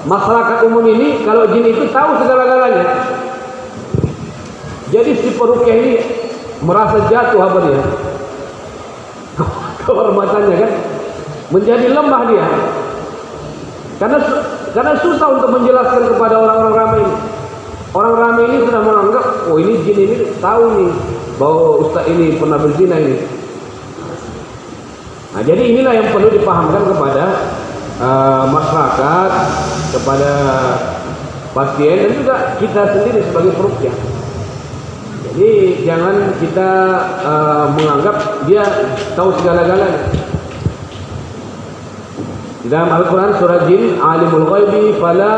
masyarakat umum ini, kalau jin itu tahu segala-galanya. Jadi si peruqyah ini merasa jatuh apa dia? Kehormatannya kan menjadi lemah dia. Karena susah untuk menjelaskan kepada orang-orang ramai ini. Orang ramai ini sudah menganggap, oh ini jin ini tahu nih bahwa ustaz ini pernah berzina ini. Nah, jadi inilah yang perlu dipahamkan kepada masyarakat, kepada pasien, dan juga kita sendiri sebagai peruqyah. Jadi jangan kita menganggap dia tahu segala-galanya. Di dalam Al-Quran surah Jin, alimul ghaibi fala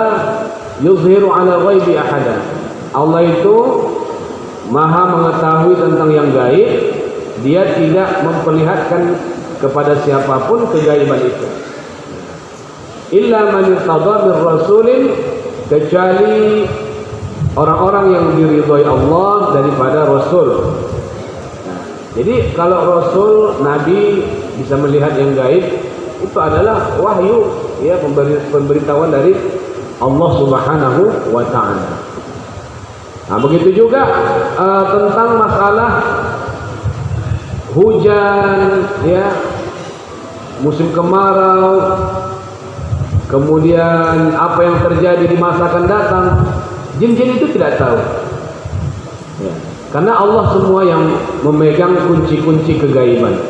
yuzhiru ala ghaibi ahada. Allah itu maha mengetahui tentang yang gaib, dia tidak memperlihatkan kepada siapapun kegaiban itu. Illa man irtada bir rasulin, kecuali orang-orang yang diridhoi Allah daripada rasul. Nah, jadi kalau rasul, nabi bisa melihat yang gaib, itu adalah wahyu, ya, pemberitahuan dari Allah Subhanahu wa taala. Nah, begitu juga tentang masalah hujan, ya, musim kemarau, kemudian apa yang terjadi di masa akan datang, jin-jin itu tidak tahu, ya, karena Allah semua yang memegang kunci-kunci kegaiban.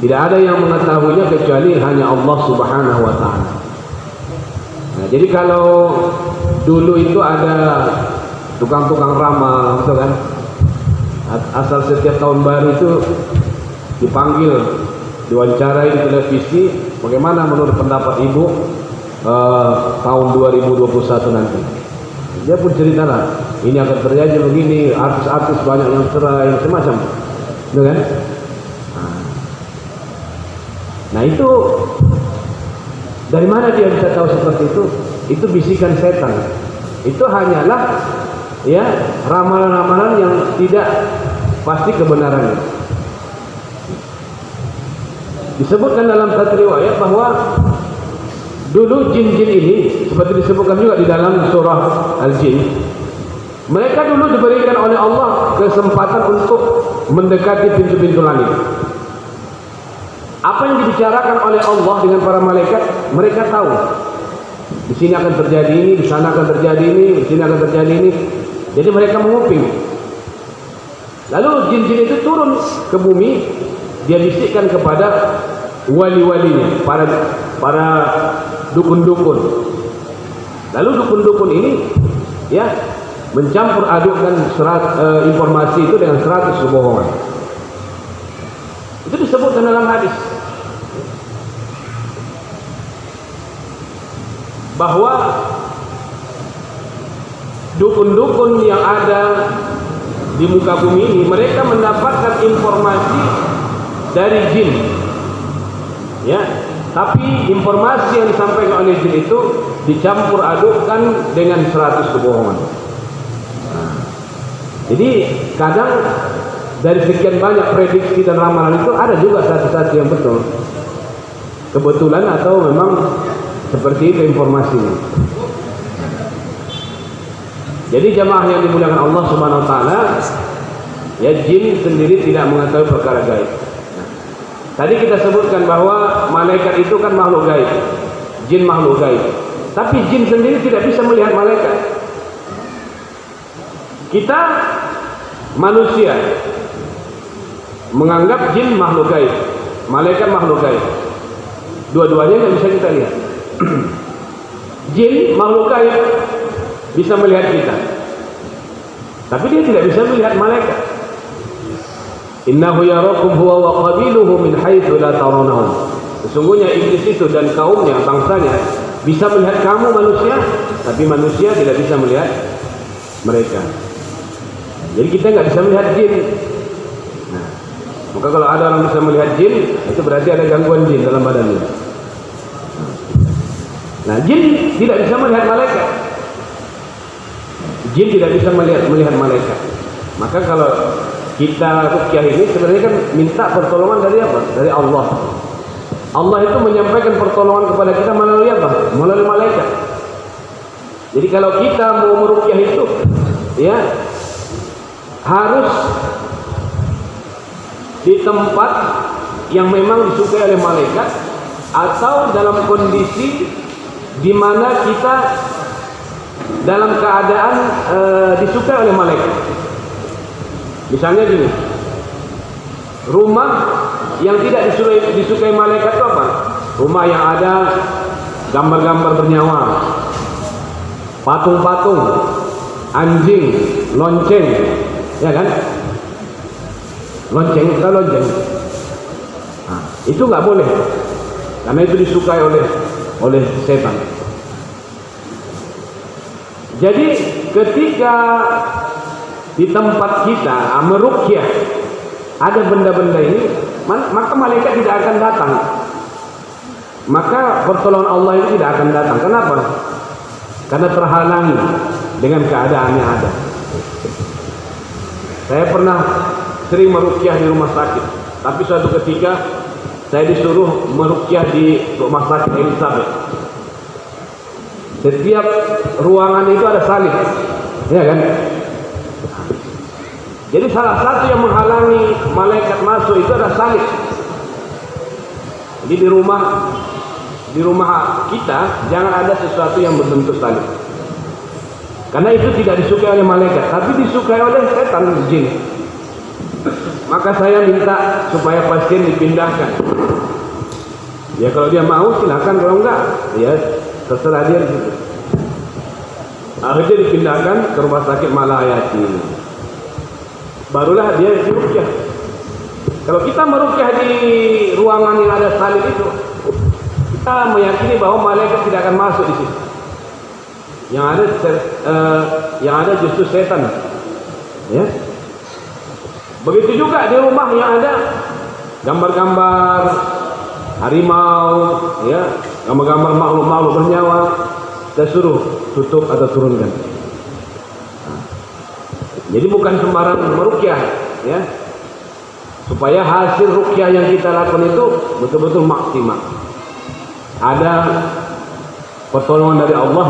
Tidak ada yang mengetahuinya kecuali hanya Allah Subhanahu wa taala. Nah, jadi kalau dulu itu ada tukang-tukang ramal, gitu kan, asal setiap tahun baru itu dipanggil, diwawancarai di televisi, bagaimana menurut pendapat ibu tahun 2021 nanti. Dia pun cerita lah, ini akan terjadi begini, artis-artis banyak yang cerai, semacam, gitu kan? Nah itu dari mana dia bisa tahu seperti itu? Itu bisikan setan. Itu hanyalah, ya, ramalan-ramalan yang tidak pasti kebenarannya. Disebutkan dalam satu riwayat bahwa dulu jin-jin ini, seperti disebutkan juga di dalam surah Al-Jin, mereka dulu diberikan oleh Allah kesempatan untuk mendekati pintu-pintu langit. Apa yang dibicarakan oleh Allah dengan para malaikat, mereka tahu. Di sini akan terjadi ini, di sana akan terjadi ini, di sini akan terjadi ini. Jadi mereka menguping. Lalu jin-jin itu turun ke bumi, dia bisikkan kepada wali-walinya, para dukun-dukun. Lalu dukun-dukun ini, ya, mencampur adukkan informasi itu dengan 100 kebohongan. Itu disebutkan dalam hadis bahwa dukun-dukun yang ada di muka bumi ini, mereka mendapatkan informasi dari jin, ya. Tapi informasi yang disampaikan oleh jin itu dicampur adukkan dengan 100 kebohongan. Jadi kadang dari sekian banyak prediksi dan ramalan itu ada juga satu-satu yang betul, kebetulan atau memang seperti itu informasinya. Jadi jamaah yang dimuliakan Allah Subhanahu wa taala, ya, jin sendiri tidak mengetahui perkara gaib. Tadi kita sebutkan bahwa malaikat itu kan makhluk gaib, jin makhluk gaib. Tapi jin sendiri tidak bisa melihat malaikat. Kita manusia menganggap jin makhluk gaib, malaikat makhluk gaib. Dua-duanya nggak bisa kita lihat. Jin makhluk gaib bisa melihat kita, tapi dia tidak bisa melihat malaikat. Innahu yarakum huwa wa qabiluhu min haitsu la tarawnahum. Sesungguhnya iblis itu dan kaumnya, bangsanya bisa melihat kamu manusia, tapi manusia tidak bisa melihat mereka. Jadi kita nggak bisa melihat jin. Nah, maka kalau ada orang bisa melihat jin, itu berarti ada gangguan jin dalam badannya. Nah, jin tidak bisa melihat malaikat. Jin tidak bisa melihat malaikat. Maka kalau kita ruqyah ini sebenarnya kan minta pertolongan dari apa? Dari Allah. Allah itu menyampaikan pertolongan kepada kita melalui apa? Melalui malaikat. Jadi kalau kita mau meruqyah itu, ya, harus di tempat yang memang disukai oleh malaikat, atau dalam kondisi di mana kita dalam keadaan disukai oleh malaikat. Misalnya gini, rumah yang tidak disukai malaikat itu apa? Rumah yang ada gambar-gambar bernyawa, patung-patung, anjing, lonceng, ya kan? Lonceng, kita lonceng. Nah, itu nggak boleh, karena itu disukai oleh setan. Jadi ketika di tempat kita meruqyah ada benda-benda ini, maka malaikat tidak akan datang. Maka pertolongan Allah itu tidak akan datang. Kenapa? Karena terhalangi dengan keadaan yang ada. Saya pernah sering meruqyah di rumah sakit, tapi suatu ketika saya disuruh meruqyah di rumah sakit Elizabeth. Setiap ruangan itu ada salib, ya kan? Jadi salah satu yang menghalangi malaikat masuk itu ada salib. Jadi di rumah kita jangan ada sesuatu yang berbentuk salib, karena itu tidak disukai oleh malaikat, tapi disukai oleh setan, jin. Maka saya minta supaya pasien dipindahkan. Ya kalau dia mau silakan, kalau enggak ya terserah dia di situ. Akhirnya dipindahkan ke rumah sakit Malahayati. Barulah dia diruqyah. Kalau kita meruqyah di ruangan yang ada salib itu, kita meyakini bahwa malaikat tidak akan masuk di situ. Yang ada justru setan. Ya. Begitu juga di rumah yang ada gambar-gambar harimau, ya, gambar-gambar makhluk-makhluk bernyawa, kita suruh tutup atau turunkan. Jadi bukan sembarang meruqyah, ya, supaya hasil ruqyah yang kita lakukan itu betul-betul maksimal. Ada pertolongan dari Allah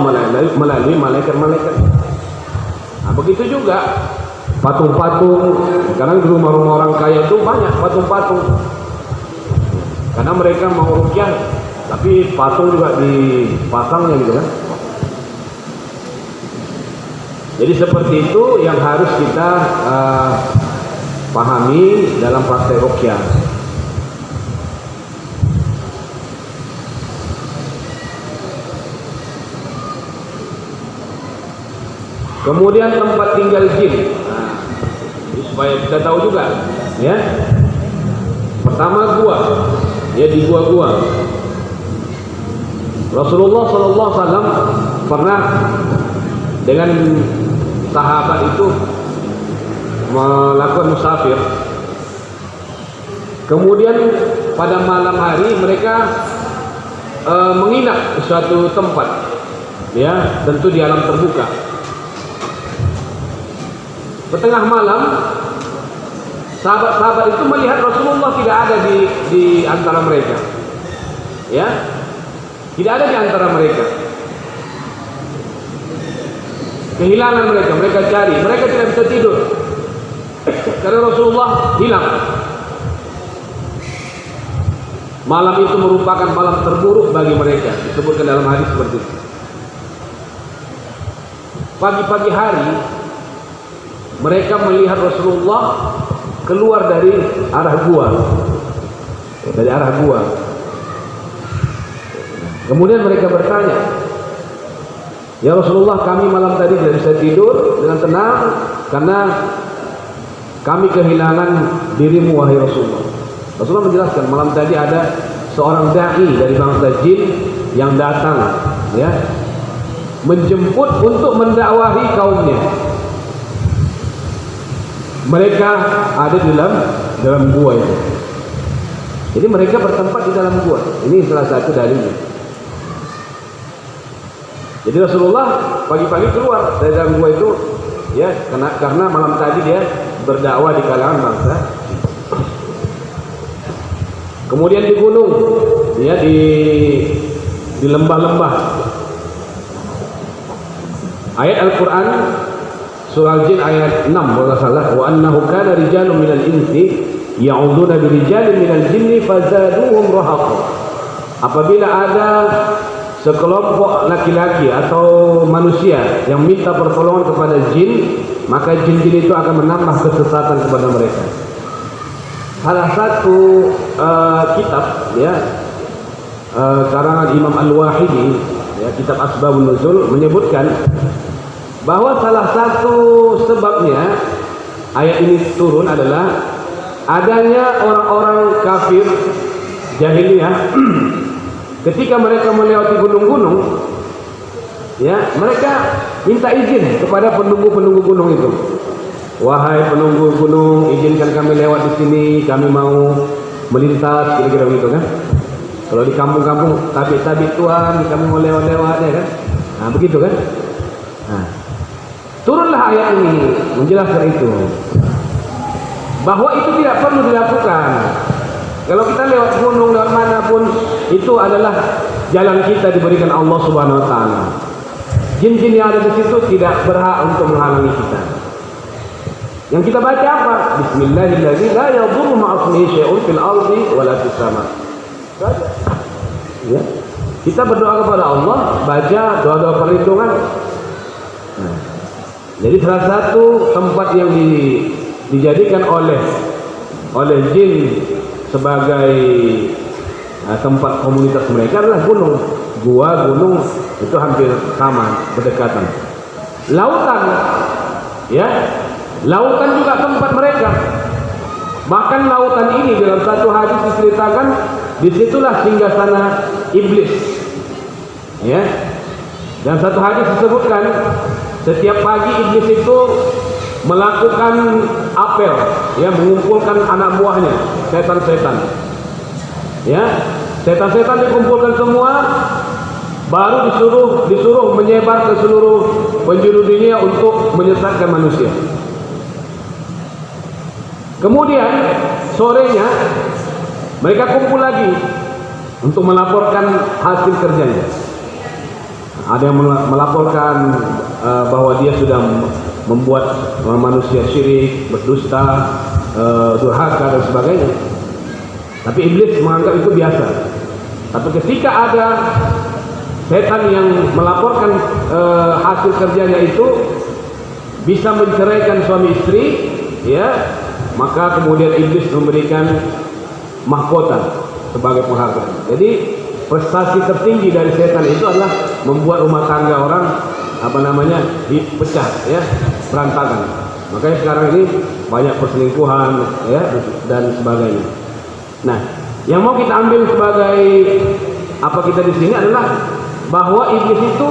melalui malaikat-malaikat. Nah, begitu juga patung-patung. Sekarang di rumah-rumah orang kaya itu banyak patung-patung, karena mereka mau ruqyah, tapi patung juga dipasangnya gitu kan. Jadi seperti itu yang harus kita pahami dalam praktek ruqyah. Kemudian tempat tinggal jin. Nah, supaya kita tahu juga, ya. Pertama gua, ya, di gua-gua. Rasulullah SAW pernah dengan sahabat itu melakukan musafir. Kemudian pada malam hari mereka menginap di suatu tempat, ya, tentu di alam terbuka. Pertengah malam, sahabat-sahabat itu melihat Rasulullah tidak ada di antara mereka, ya, tidak ada di antara mereka. Kehilangan mereka cari, mereka tidak bisa tidur karena Rasulullah hilang. Malam itu merupakan malam terburuk bagi mereka, disebutkan dalam hadis seperti itu. Pagi-pagi hari mereka melihat Rasulullah keluar dari arah gua. Kemudian mereka bertanya, "Ya Rasulullah, kami malam tadi tidak bisa tidur dengan tenang karena kami kehilangan dirimu, wahai Rasulullah." Rasulullah menjelaskan, malam tadi ada seorang dai dari bangsa jin yang datang, ya, menjemput untuk mendakwahi kaumnya. Mereka ada di dalam gua itu. Jadi mereka bertempat di dalam gua. Ini salah satu dalilnya. Jadi Rasulullah pagi-pagi keluar dari dalam gua itu, ya, karena malam tadi dia berdakwah di kalangan bangsa. Kemudian di gunung, ya, di lembah-lembah. Ayat Al-Quran surah Al-Jin ayat 6 kalau salah, wa annahu kana rijalun minal insi ya'uduna bi rijalin minal jinni fazaduhum rahaqa. Apabila ada sekelompok laki-laki atau manusia yang minta pertolongan kepada jin, maka jin-jin itu akan menambah kesesatan kepada mereka. Salah satu kitab, ya, karangan Imam Al-Wahidi, ya, kitab Asbabun Nuzul, menyebutkan bahwa salah satu sebabnya ayat ini turun adalah adanya orang-orang kafir jahiliyah ketika mereka melewati gunung-gunung, ya, mereka minta izin kepada penunggu-penunggu gunung itu. Wahai penunggu gunung, izinkan kami lewat di sini, kami mau melintas, kira-kira begitu kan? Kalau di kampung-kampung, tabik-tabik tuan, kami mau lewat-lewat, ya kan? Nah, begitu kan? Nah, turunlah ayat ini menjelaskan itu, bahwa itu tidak perlu dilakukan. Kalau kita lewat gunung, lewat manapun, itu adalah jalan kita diberikan Allah Subhanahu Wa Taala. Jin-jin yang ada di situ tidak berhak untuk menghalangi kita. Yang kita baca apa? Bismillahirrahmanirrahim. La yadurru ma'asmihi syai'un fil ardi wala fis sama. Ya. Kita berdoa kepada Allah, baca doa-doa perlindungan. Nah, jadi salah satu tempat yang dijadikan oleh jin sebagai tempat komunitas mereka adalah gunung. Gunung itu hampir sama, berdekatan. Lautan, ya. Lautan juga tempat mereka. Bahkan lautan ini dalam satu hadis diceritakan, disitulah singgasana iblis. Ya. Dan satu hadis disebutkan, setiap pagi iblis itu melakukan apel, ya, mengumpulkan anak buahnya, setan-setan. Ya, setan-setan dikumpulkan semua, baru disuruh menyebar ke seluruh penjuru dunia untuk menyesatkan manusia. Kemudian sorenya mereka kumpul lagi untuk melaporkan hasil kerjanya. Ada yang melaporkan bahwa dia sudah membuat manusia syirik, berdusta, durhaka dan sebagainya. Tapi iblis menganggap itu biasa. Tapi ketika ada setan yang melaporkan hasil kerjanya itu bisa menceraikan suami istri, ya, maka kemudian iblis memberikan mahkota sebagai penghargaan. Jadi prestasi tertinggi dari setan itu adalah membuat rumah tangga orang dipecah, ya, berantakan. Makanya sekarang ini banyak perselingkuhan, ya, dan sebagainya. Nah, yang mau kita ambil sebagai apa kita di sini adalah bahwa iblis itu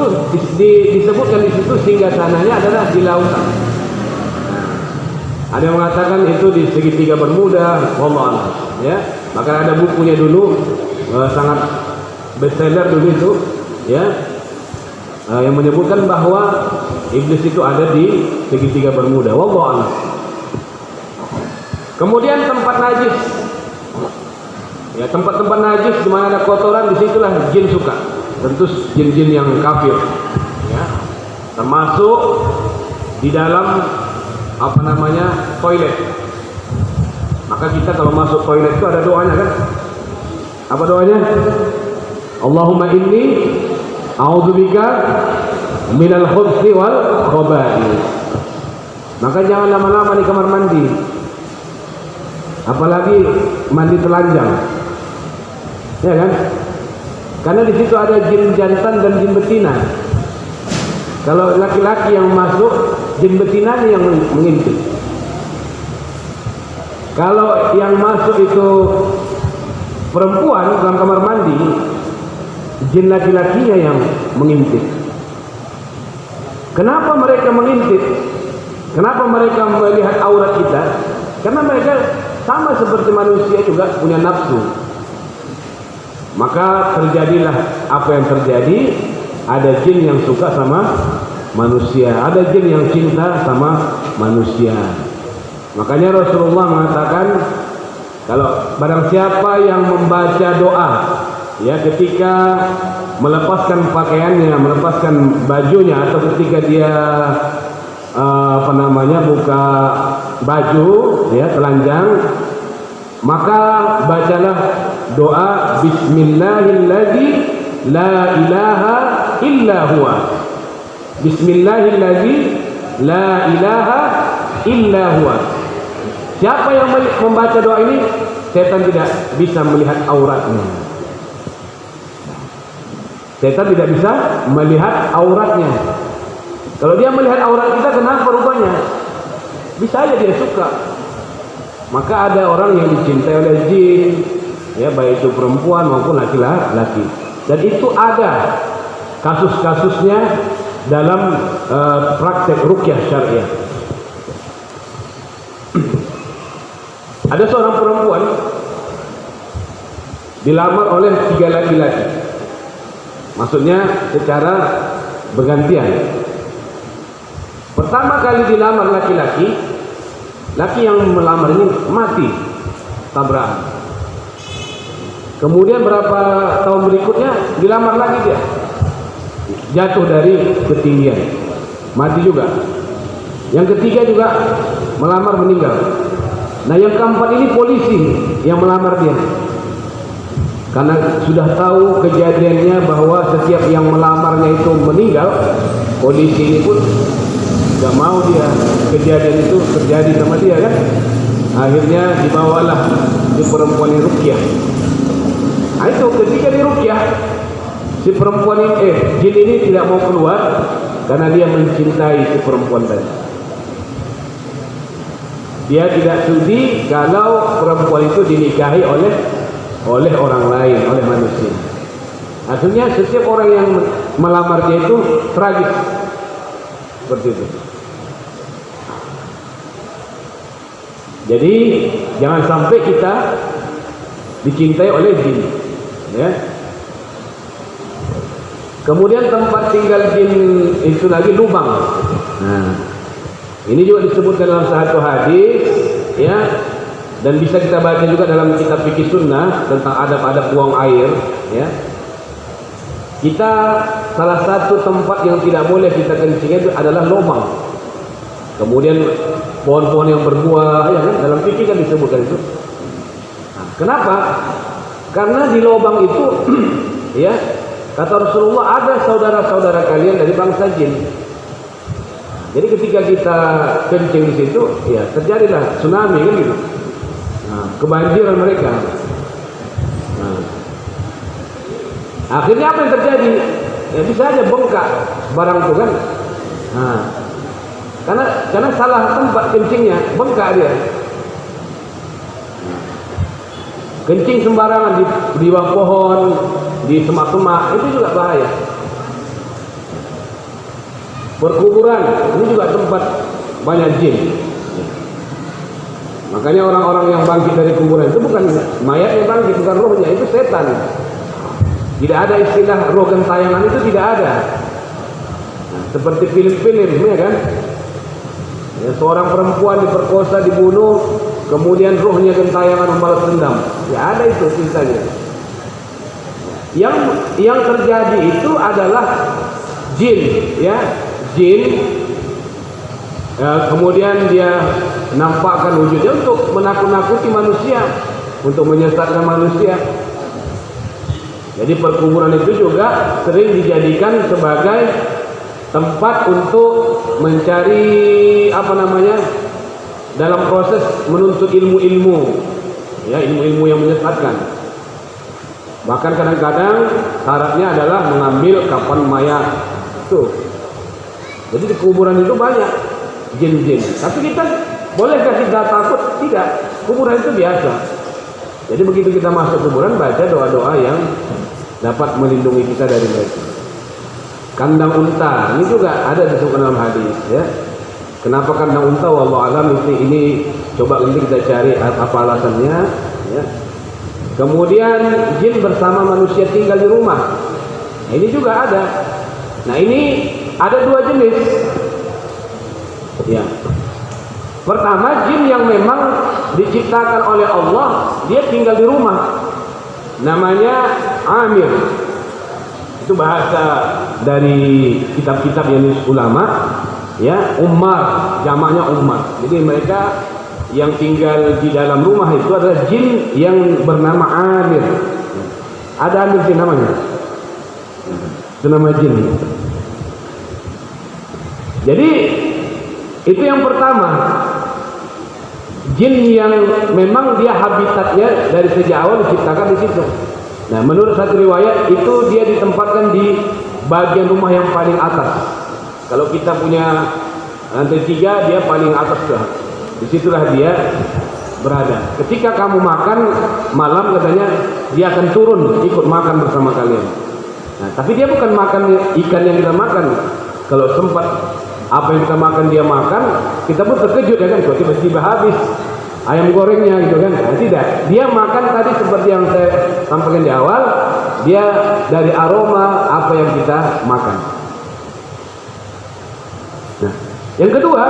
disebutkan di situ singgasananya adalah di lautan. Ada yang mengatakan itu di segitiga Bermuda, wallahu a'lam. Ya, maka ada bukunya dulu sangat bestseller dulu itu, ya, yang menyebutkan bahwa iblis itu ada di segitiga Bermuda, wallahu a'lam. Kemudian tempat najis, ya, tempat-tempat najis di mana ada kotoran, disitulah jin suka. Tentu jin-jin yang kafir, ya, termasuk di dalam toilet. Maka kita kalau masuk toilet itu ada doanya kan? Apa doanya? Allahumma inni a'udzubika minal khubuthi wal khaba'ith. Maka jangan lama-lama di kamar mandi, apalagi mandi telanjang, ya kan? Karena di situ ada jin jantan dan jin betina. Kalau laki-laki yang masuk, jin betinanya yang mengintip. Kalau yang masuk itu perempuan dalam kamar mandi, jin laki-lakinya yang mengintip. Kenapa mereka mengintip? Kenapa mereka melihat aurat kita? Karena mereka sama seperti manusia juga punya nafsu. Maka terjadilah apa yang terjadi. Ada jin yang suka sama manusia, ada jin yang cinta sama manusia. Makanya Rasulullah mengatakan, kalau barang siapa yang membaca doa, ya, ketika melepaskan pakaiannya, melepaskan bajunya, atau ketika dia buka baju, ya, telanjang, maka bacalah doa Bismillahilladzi la ilaha illa huwa. Bismillahilladzi la ilaha illa huwa. Siapa yang membaca doa ini, setan tidak bisa melihat auratnya. Setan tidak bisa melihat auratnya. Kalau dia melihat aurat kita, kenapa rupanya? Bisa aja dia suka. Maka ada orang yang dicintai oleh jin, ya, baik itu perempuan maupun laki-laki. Dan itu ada kasus-kasusnya dalam praktek ruqyah syariah. Ada seorang perempuan dilamar oleh 3 laki-laki. Maksudnya secara bergantian. Pertama kali dilamar laki-laki, laki yang melamar ini mati tabrakan. Kemudian berapa tahun berikutnya dilamar lagi dia, jatuh dari ketinggian, mati juga. Yang ketiga juga melamar, meninggal. Nah, yang keempat ini polisi yang melamar dia, karena sudah tahu kejadiannya bahwa setiap yang melamarnya itu meninggal. Polisi ini pun gak mau dia kejadian itu terjadi sama dia kan. Akhirnya dibawalah si perempuan ini ruqyah. Nah, itu ketika di ruqyah, si perempuan ini, jin ini tidak mau keluar karena dia mencintai si perempuan tadi. Dia tidak sudi kalau perempuan itu dinikahi oleh orang lain, oleh manusia. Akhirnya setiap orang yang melamar dia itu tragis seperti itu. Jadi jangan sampai kita dicintai oleh jin, ya. Kemudian tempat tinggal jin itu lagi lubang. Nah, ini juga disebutkan dalam satu hadis, ya, dan bisa kita baca juga dalam kitab fikih sunnah tentang adab-adab buang air, ya. Kita salah satu tempat yang tidak boleh kita kencing itu adalah lubang. Kemudian pohon-pohon yang berbuah, ya kan, dalam fikih kan disebutkan itu. Nah, kenapa? Karena di lubang itu, ya, kata Rasulullah, ada saudara-saudara kalian dari bangsa jin. Jadi ketika kita kencing di situ, ya, terjadilah tsunami kan gitu. Nah, kebanjiran mereka. Nah, akhirnya apa yang terjadi? Ya, bisa aja bengkak barang itu kan. Nah, karena salah tempat kencingnya, bengkak dia. Kencing sembarangan di bawah pohon, di semak-semak, itu juga bahaya. Perkuburan, ini juga tempat banyak jin. Makanya orang-orang yang bangkit dari kuburan itu bukan mayat yang bangkit, bukan rohnya, itu setan. Tidak ada istilah roh gentayangan, itu tidak ada. Nah, seperti film-film, ya kan? Ya, seorang perempuan diperkosa, dibunuh, kemudian rohnya gentayangan membalas dendam. Ya ada itu ceritanya. Yang terjadi itu adalah jin, ya, jin. Kemudian dia nampakkan wujudnya untuk menakut-nakuti manusia, untuk menyesatkan manusia. Jadi perkuburan itu juga sering dijadikan sebagai tempat untuk mencari dalam proses menuntut ilmu-ilmu, ya, ilmu-ilmu yang menyesatkan. Bahkan kadang-kadang syaratnya adalah mengambil kafan mayat. Tuh. Jadi di kuburan itu banyak jin-jin. Tapi kita bolehkah kita takut? Tidak. Kuburan itu biasa. Jadi begitu kita masuk kuburan, baca doa-doa yang dapat melindungi kita dari mereka. Kandang unta ini juga ada disebutkan dalam hadis, ya. Kenapa kandang unta? Wallahu alam, ini coba nanti kita cari apa alasannya, ya. Kemudian jin bersama manusia tinggal di rumah. Nah, ini juga ada. Nah, ini ada dua jenis. Ya. Pertama, jin yang memang diciptakan oleh Allah, dia tinggal di rumah. Namanya Amir. Itu bahasa dari kitab-kitab yang ulama, ya. Ummar, jamaknya ummar. Jadi mereka yang tinggal di dalam rumah itu adalah jin yang bernama Amir. Ada Amir sih namanya. Itu nama jin. Jadi itu yang pertama, jin yang memang dia habitatnya dari sejak awal diciptakan di situ. Nah, menurut satu riwayat itu dia ditempatkan di bagian rumah yang paling atas. Kalau kita punya lantai 3, dia paling atas tuh. Disitulah dia berada. Ketika kamu makan malam, katanya dia akan turun ikut makan bersama kalian. Nah, tapi dia bukan makan ikan yang kita makan. Kalau sempat apa yang kita makan dia makan, kita pun terkejut, ya kan? Kok tiba-tiba habis ayam gorengnya gitu kan? Nah, tidak. Dia makan tadi seperti yang saya sampaikan di awal, dia dari aroma apa yang kita makan. Nah, yang kedua,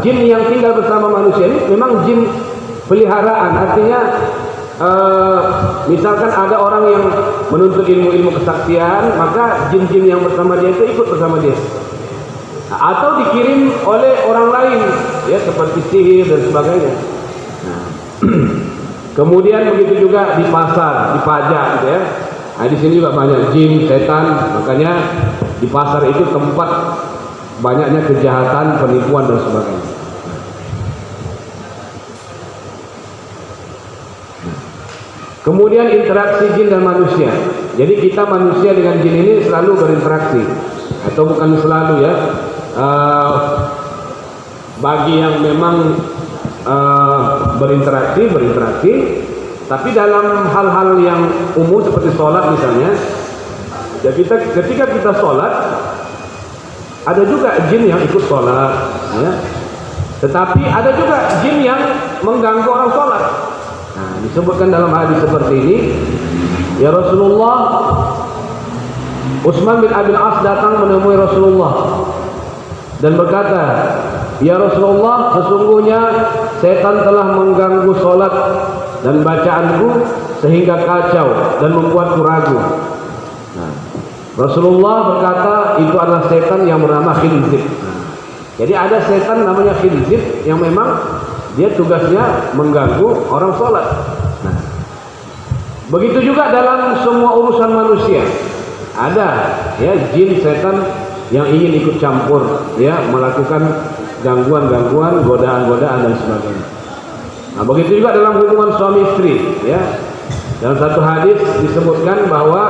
jin yang tinggal bersama manusia ini memang jin peliharaan. Artinya misalkan ada orang yang menuntut ilmu-ilmu kesaksian, maka jin-jin yang bersama dia itu ikut bersama dia. Nah, atau dikirim oleh orang lain, ya, seperti sihir dan sebagainya. Nah, kemudian begitu juga di pasar, di pajak, gitu ya. Nah, di sini juga banyak jin, setan. Makanya di pasar itu tempat banyaknya kejahatan, penipuan dan sebagainya. Kemudian interaksi jin dan manusia. Jadi kita manusia dengan jin ini selalu berinteraksi, atau bukan selalu, ya. Bagi yang memang berinteraksi, tapi dalam hal-hal yang umum seperti sholat misalnya, ya, ketika kita sholat, ada juga jin yang ikut sholat, ya. Tetapi ada juga jin yang mengganggu orang sholat. Nah, disebutkan dalam hadis seperti ini, ya Rasulullah, Utsman bin Abi As datang menemui Rasulullah dan berkata, ya Rasulullah, sesungguhnya setan telah mengganggu sholat dan bacaanku sehingga kacau dan membuatku ragu. Nah, Rasulullah berkata, itu adalah setan yang bernama Khinzib. Jadi ada setan namanya Khinzib yang memang dia tugasnya mengganggu orang sholat. Nah, begitu juga dalam semua urusan manusia. Ada, ya, jin, setan yang ingin ikut campur, ya, melakukan gangguan-gangguan, godaan-godaan dan sebagainya. Nah, begitu juga dalam hubungan suami istri, ya. Dalam satu hadis disebutkan bahwa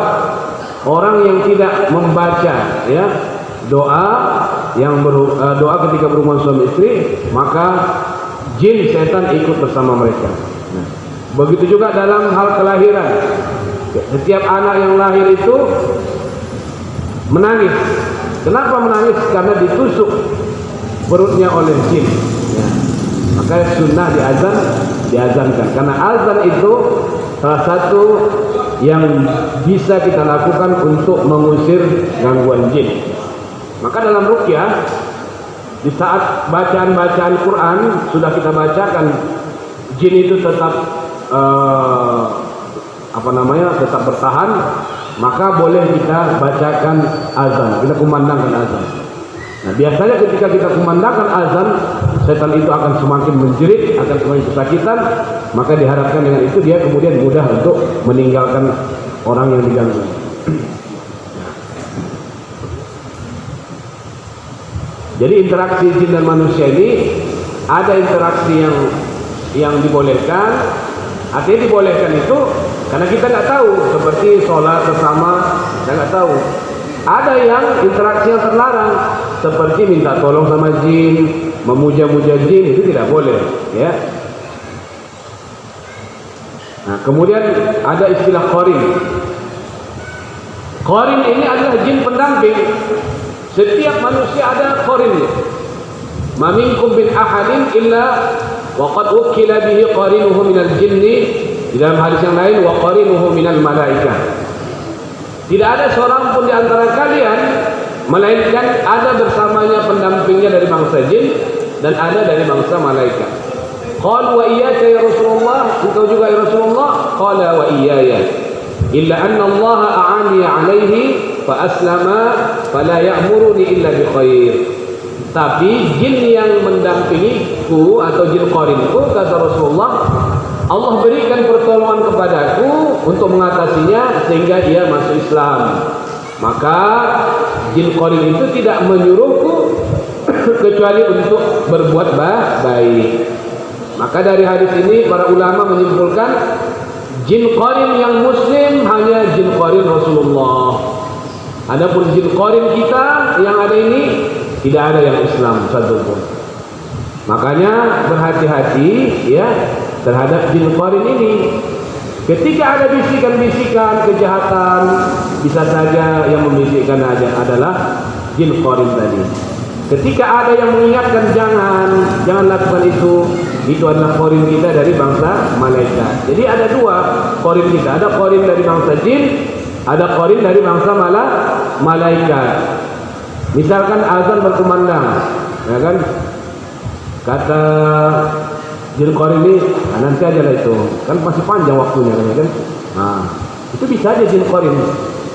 orang yang tidak membaca, ya, doa ketika berhubungan suami istri, maka jin, setan ikut bersama mereka. Nah, begitu juga dalam hal kelahiran. Setiap anak yang lahir itu menangis. Kenapa menangis? Karena ditusuk perutnya oleh jin. Ya. Maka sunnah diazankan, karena azan itu salah satu yang bisa kita lakukan untuk mengusir gangguan jin. Maka dalam ruqyah, di saat bacaan-bacaan Quran sudah kita bacakan, jin itu tetap tetap bertahan, maka boleh kita bacakan azan, kita kumandangkan azan. Nah, biasanya ketika kita kumandangkan azan, setan itu akan semakin menjerit, akan semakin kesakitan, maka diharapkan dengan itu dia kemudian mudah untuk meninggalkan orang yang diganggu. Jadi interaksi jin dan manusia ini ada interaksi yang dibolehkan. Artinya dibolehkan itu karena kita nggak tahu, seperti sholat bersama, kita nggak tahu. Ada yang interaksi yang terlarang, seperti minta tolong sama jin, memuja-muja jin, itu tidak boleh, ya. Nah, kemudian ada istilah qarin. Qarin ini adalah jin pendamping. Setiap manusia ada qarinnya. Ma minkum min ahadin illa wa qad ukila bihi qarinuhu minal jinni. Di dalam hadis yang lain, wa qarinuhu minal malaikah. Tidak ada seorang pun di antara kalian melainkan ada bersamanya pendampingnya dari bangsa jin dan ada dari bangsa malaikat. Qalu wa iyyaka ya Rasulullah, engkau juga ya Rasulullah? Qala wa iyyaya. Illa anna Allah a'ani 'alaihi fa aslama fala ya'muruni illa bi khair. Tapi jin yang mendampingiku atau jin qarinku, kata Rasulullah, Allah berikan pertolongan kepadaku untuk mengatasinya sehingga dia masuk Islam. Maka jin qarin itu tidak menyuruhku kecuali untuk berbuat baik. Maka dari hadis ini para ulama menyimpulkan jin qarin yang muslim hanya jin qarin Rasulullah. Adapun jin qarin kita yang ada ini tidak ada yang Islam satupun. Makanya berhati-hati ya terhadap jin qarin ini. Ketika ada bisikan-bisikan kejahatan, bisa saja yang membisikkan adalah jin qarin tadi. Ketika ada yang mengingatkan jangan lakukan itu adalah qarin kita dari bangsa malaikat. Jadi ada dua qarin kita, ada qarin dari bangsa jin, ada qarin dari bangsa malaikat. Misalkan azan berkumandang, ya kan? Kata jin qarin ini, nanti aja lah itu, kan masih panjang waktunya kan? Nah, itu bisa aja jin qarin.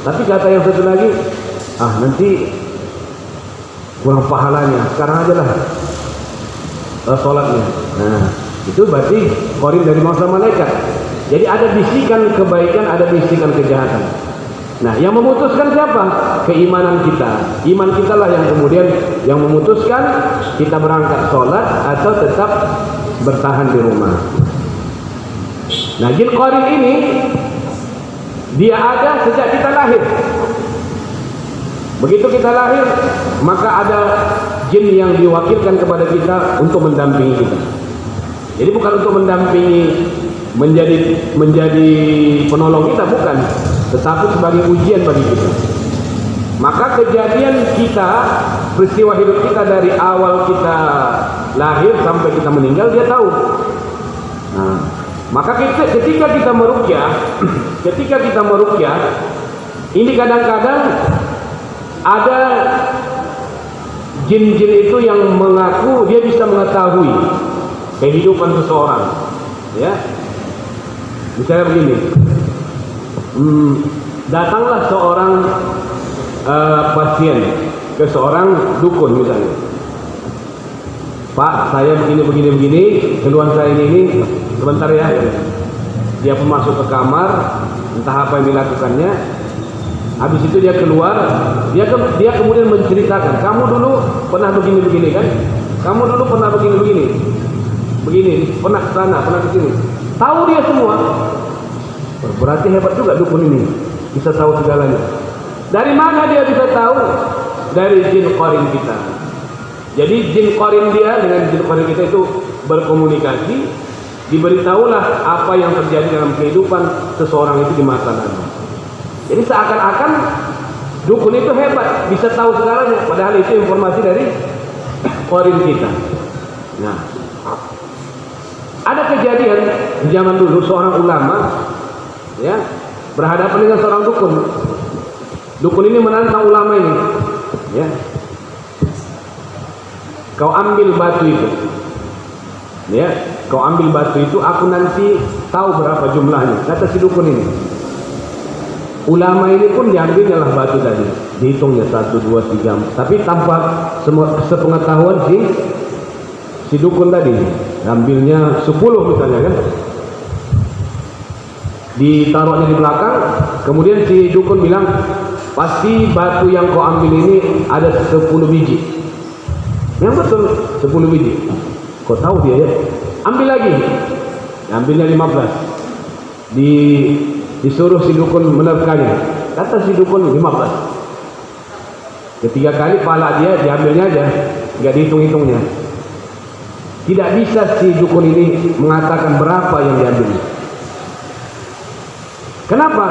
Tapi kata yang satu lagi, nanti kurang pahalanya, sekarang aja lah sholatnya. Nah, itu berarti qarin dari bangsa malaikat. Jadi ada bisikan kebaikan, ada bisikan kejahatan. Nah, yang memutuskan siapa? Keimanan kita. Iman kita lah yang kemudian yang memutuskan kita berangkat sholat atau tetap bertahan di rumah. Nah, jin qarin ini dia ada sejak kita lahir. Begitu kita lahir, maka ada jin yang diwakilkan kepada kita untuk mendampingi kita. Jadi bukan untuk mendampingi menjadi penolong kita, bukan, tetapi sebagai ujian bagi kita. Maka kejadian kita, peristiwa hidup kita dari awal kita lahir sampai kita meninggal, dia tahu. Nah, maka ketika kita meruqyah, ini kadang-kadang ada jin-jin itu yang mengaku dia bisa mengetahui kehidupan seseorang, ya. Misalnya begini, datanglah seorang pasien ke seorang dukun misalnya. Pak, saya begini, keluhan saya ini, sebentar ya. Dia pun masuk ke kamar, entah apa yang dilakukannya. Habis itu dia keluar, dia kemudian menceritakan, kamu dulu pernah begini kan? Kamu dulu pernah begini, pernah ke sana, pernah ke sini. Tahu dia semua. Berarti hebat juga dukun ini, bisa tahu segalanya. Dari mana dia bisa tahu? Dari jin qarin kita. Jadi jin qarin dia dengan jin qarin kita itu berkomunikasi, diberitahulah apa yang terjadi dalam kehidupan seseorang itu di masa lalu. Jadi seakan-akan dukun itu hebat, bisa tahu segalanya, padahal itu informasi dari qarin kita. Nah, Ada kejadian di zaman dulu seorang ulama ya berhadapan dengan seorang dukun. Dukun ini menantang ulama ini, ya. Kau ambil batu itu, ya. Kau ambil batu itu, aku nanti tahu berapa jumlahnya. Kata si dukun ini. Ulama ini pun diambilnya lah batu tadi, dihitungnya 1, 2, 3, tapi tanpa sepengetahuan si dukun tadi, ambilnya 10 misalnya kan. Ditaruhnya di belakang, kemudian si dukun bilang, pasti batu yang kau ambil ini ada 10 biji. Yang betul 10 biji. Kau tahu dia ya? Ambil lagi. Ambilnya 15. Disuruh si dukun menerkanya. Kata si dukun 15. Ketiga kali pala dia diambilnya aja, nggak dihitung-hitungnya. Tidak bisa si dukun ini mengatakan berapa yang diambilnya. Kenapa?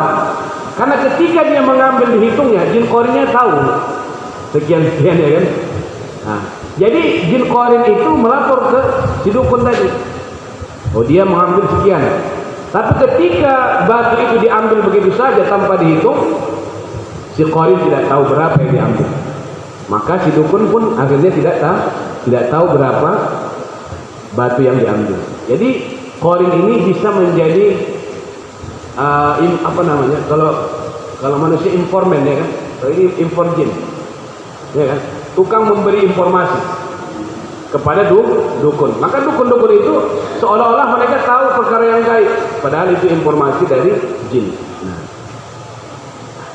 Karena ketika dia mengambil dihitungnya, jin qarinnya tahu sekian-sekian ya kan. Nah, jadi jin qarin itu melapor ke si dukun tadi. Oh, dia mengambil sekian. Tapi ketika batu itu diambil begitu saja tanpa dihitung, si qarin tidak tahu berapa yang diambil. Maka si dukun pun akhirnya tidak tahu berapa batu yang diambil. Jadi qarin ini bisa menjadi apa namanya, kalau manusia informan ya kan, kalau ini inform jin ya kan, tukang memberi informasi kepada dukun. Maka dukun-dukun itu seolah-olah mereka tahu perkara yang gaib, padahal itu informasi dari jin. Nah,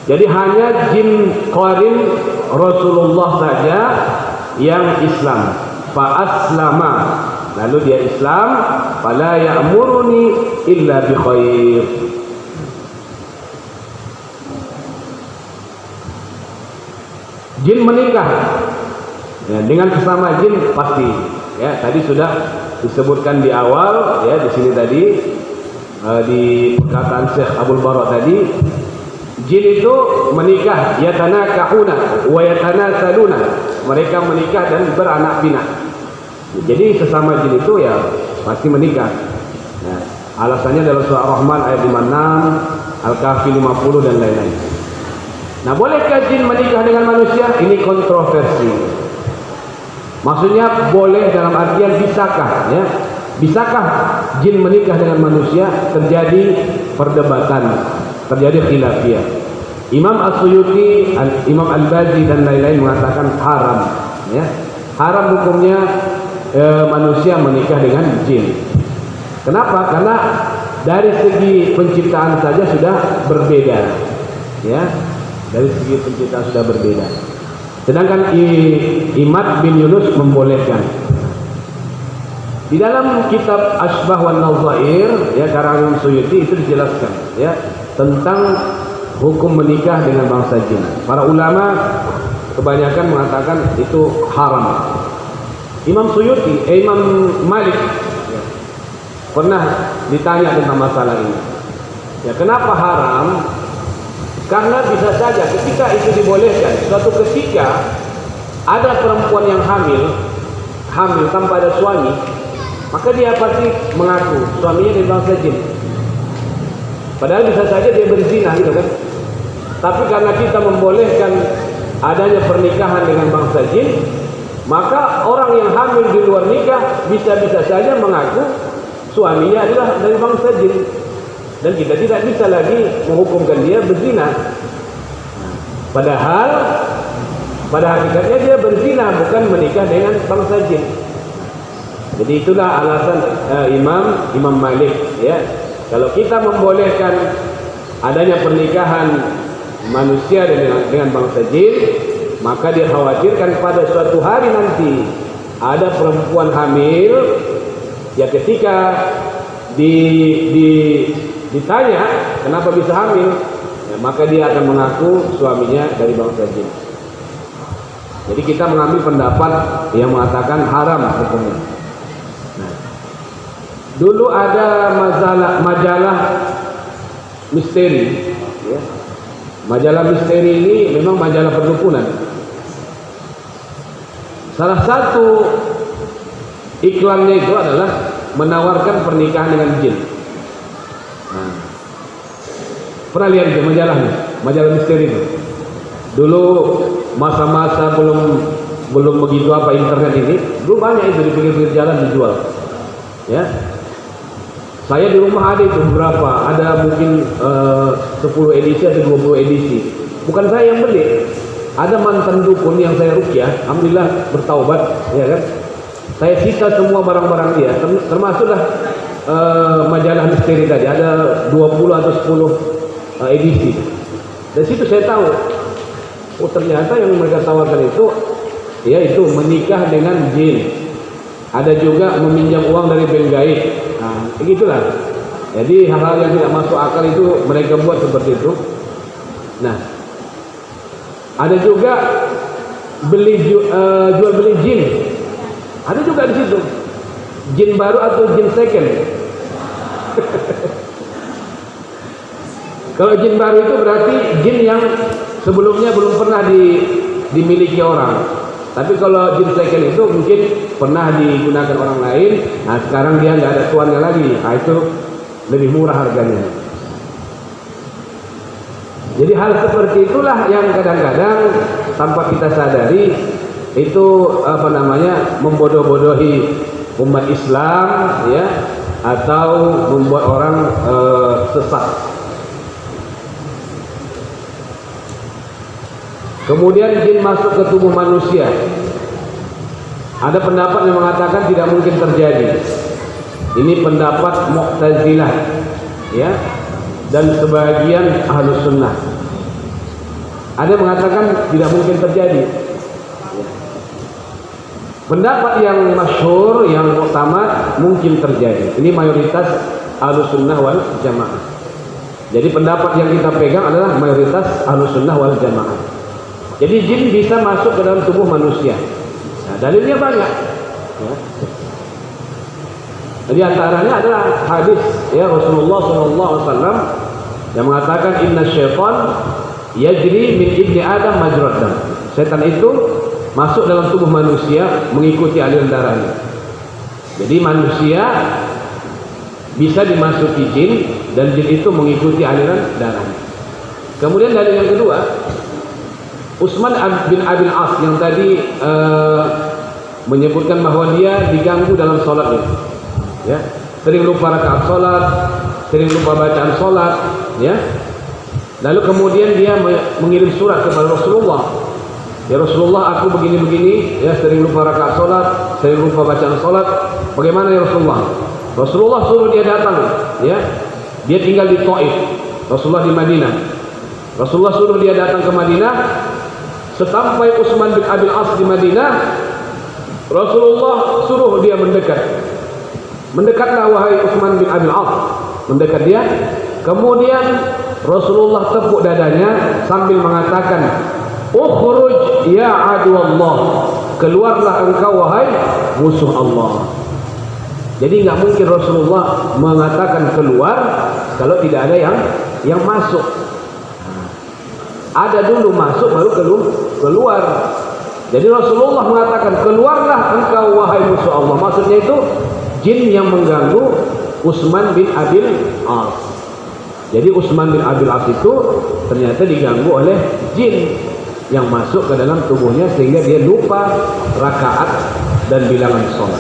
jadi hanya jin qarin Rasulullah saja yang Islam. Fa aslama, lalu dia Islam, fala ya'muruni illa bi khair. Jin menikah ya, dengan sesama jin pasti ya, tadi sudah disebutkan di awal ya, di sini tadi di perkataan Syekh Abdul Barak tadi, jin itu menikah, yatanakahuna wa yatanasaluna, mereka menikah dan beranak pinak. Jadi sesama jin itu ya pasti menikah. Nah, alasannya dalam surah Ar-Rahman ayat 56, Al-Kahfi 50 dan lain-lain. Nah, bolehkah jin menikah dengan manusia? Ini kontroversi. Maksudnya boleh dalam artian bisakah ya? Bisakah jin menikah dengan manusia? Terjadi perdebatan, terjadi khilafiyah. Imam As-Suyuti, Imam Al-Bazi dan lain-lain mengatakan haram ya. Haram hukumnya manusia menikah dengan jin. Kenapa? Karena dari segi penciptaan saja sudah berbeda ya. Dari segi penciptaan sudah berbeda. Sedangkan Imad bin Yunus membolehkan. Di dalam kitab Asbah wan Nazair ya, karangan Suyuti itu dijelaskan ya tentang hukum menikah dengan bangsa jin. Para ulama kebanyakan mengatakan itu haram. Imam Suyuti, Imam Malik ya, pernah ditanya tentang masalah ini. Ya, kenapa haram? Karena bisa saja ketika itu dibolehkan, suatu ketika ada perempuan yang hamil tanpa ada suami, maka dia pasti mengaku suaminya dari bangsa jin. Padahal bisa saja dia berzina gitu kan. Tapi karena kita membolehkan adanya pernikahan dengan bangsa jin, maka orang yang hamil di luar nikah bisa-bisa saja mengaku suaminya adalah dari bangsa jin. Dan kita tidak bisa lagi menghukumkan dia berzina. Padahal pada hakikatnya dia berzina, bukan menikah dengan bangsa jin. Jadi itulah alasan Imam Malik ya. Kalau kita membolehkan adanya pernikahan manusia dengan bangsa jin, maka dia khawatirkan pada suatu hari nanti ada perempuan hamil ya, ketika ditanya kenapa bisa hamil ya, maka dia akan mengaku suaminya dari bangsa jin. Jadi kita mengambil pendapat yang mengatakan haram hukumnya. Nah, dulu ada majalah misteri ya. Majalah misteri ini memang majalah perdukunan. Salah satu iklannya itu adalah menawarkan pernikahan dengan jin. Nah, pernah lihat itu majalahnya, majalah misteri itu. Dulu masa-masa belum begitu apa internet ini, dulu banyak itu di pinggir-pinggir jalan dijual. Ya, saya di rumah ada itu berapa? Ada mungkin 10 edisi atau 20 edisi. Bukan saya yang beli. Ada mantan dukun yang saya ruqyah, alhamdulillah bertaubat, ya kan? Saya sita semua barang-barang dia, termasuklah majalah misteri tadi. Ada 20 atau 10 edisi. Dari situ saya tahu, oh ternyata yang mereka tawarkan itu, yaitu menikah dengan jin. Ada juga meminjam uang dari bank gaib. Nah, begitulah. Jadi hal-hal yang tidak masuk akal itu mereka buat seperti itu. Nah, ada juga jual beli jin. Ada juga di situ. Jin baru atau jin second. Kalau jin baru itu berarti jin yang sebelumnya belum pernah dimiliki orang. Tapi kalau jin second itu mungkin pernah digunakan orang lain. Nah sekarang dia nggak ada tuannya lagi. Nah itu lebih murah harganya. Jadi hal seperti itulah yang kadang-kadang tanpa kita sadari itu membodoh-bodohi umat Islam, ya, atau membuat orang sesat. Kemudian jin masuk ke tubuh manusia. Ada pendapat yang mengatakan tidak mungkin terjadi. Ini pendapat Mu'tazilah, ya, dan sebagian Ahlus Sunnah. Ada yang mengatakan tidak mungkin terjadi. Pendapat yang masyhur, yang utama, mungkin terjadi. Ini mayoritas Ahlus Sunnah wal Jamaah. Jadi pendapat yang kita pegang adalah mayoritas Ahlus Sunnah wal Jamaah. Jadi jin bisa masuk ke dalam tubuh manusia. Nah, dalilnya banyak. Ya. Di antaranya adalah hadis ya Rasulullah SAW yang mengatakan inna syaitan yajri min ibni Adam majrad dam. Setan itu masuk dalam tubuh manusia mengikuti aliran darahnya. Jadi manusia bisa dimasuki jin dan jin itu mengikuti aliran darahnya. Kemudian dalil yang kedua, Utsman bin Abil As yang tadi menyebutkan bahwa dia diganggu dalam sholatnya, ya, sering lupa rakaat sholat, sering lupa bacaan sholat, ya. Lalu kemudian dia mengirim surat kepada Rasulullah. Ya Rasulullah, aku begini-begini, ya, sering lupa rakaat sholat, sering lupa bacaan sholat. Bagaimana ya Rasulullah? Rasulullah suruh dia datang, ya. Dia tinggal di Taif, Rasulullah di Madinah. Rasulullah suruh dia datang ke Madinah. Sesampai Utsman bin Abil As di Madinah, Rasulullah suruh dia mendekat. Mendekatlah wahai Utsman bin Abil As, mendekat dia. Kemudian Rasulullah tepuk dadanya sambil mengatakan, "Ukhruj ya adu Allah." Keluarlah engkau wahai musuh Allah. Jadi nggak mungkin Rasulullah mengatakan keluar kalau tidak ada yang masuk. Ada dulu masuk baru keluar. Jadi Rasulullah mengatakan keluarlah engkau wahai musuh Allah. Maksudnya itu jin yang mengganggu Utsman bin Abil As. Jadi Utsman bin Abil As itu ternyata diganggu oleh jin yang masuk ke dalam tubuhnya sehingga dia lupa rakaat dan bilangan sholat.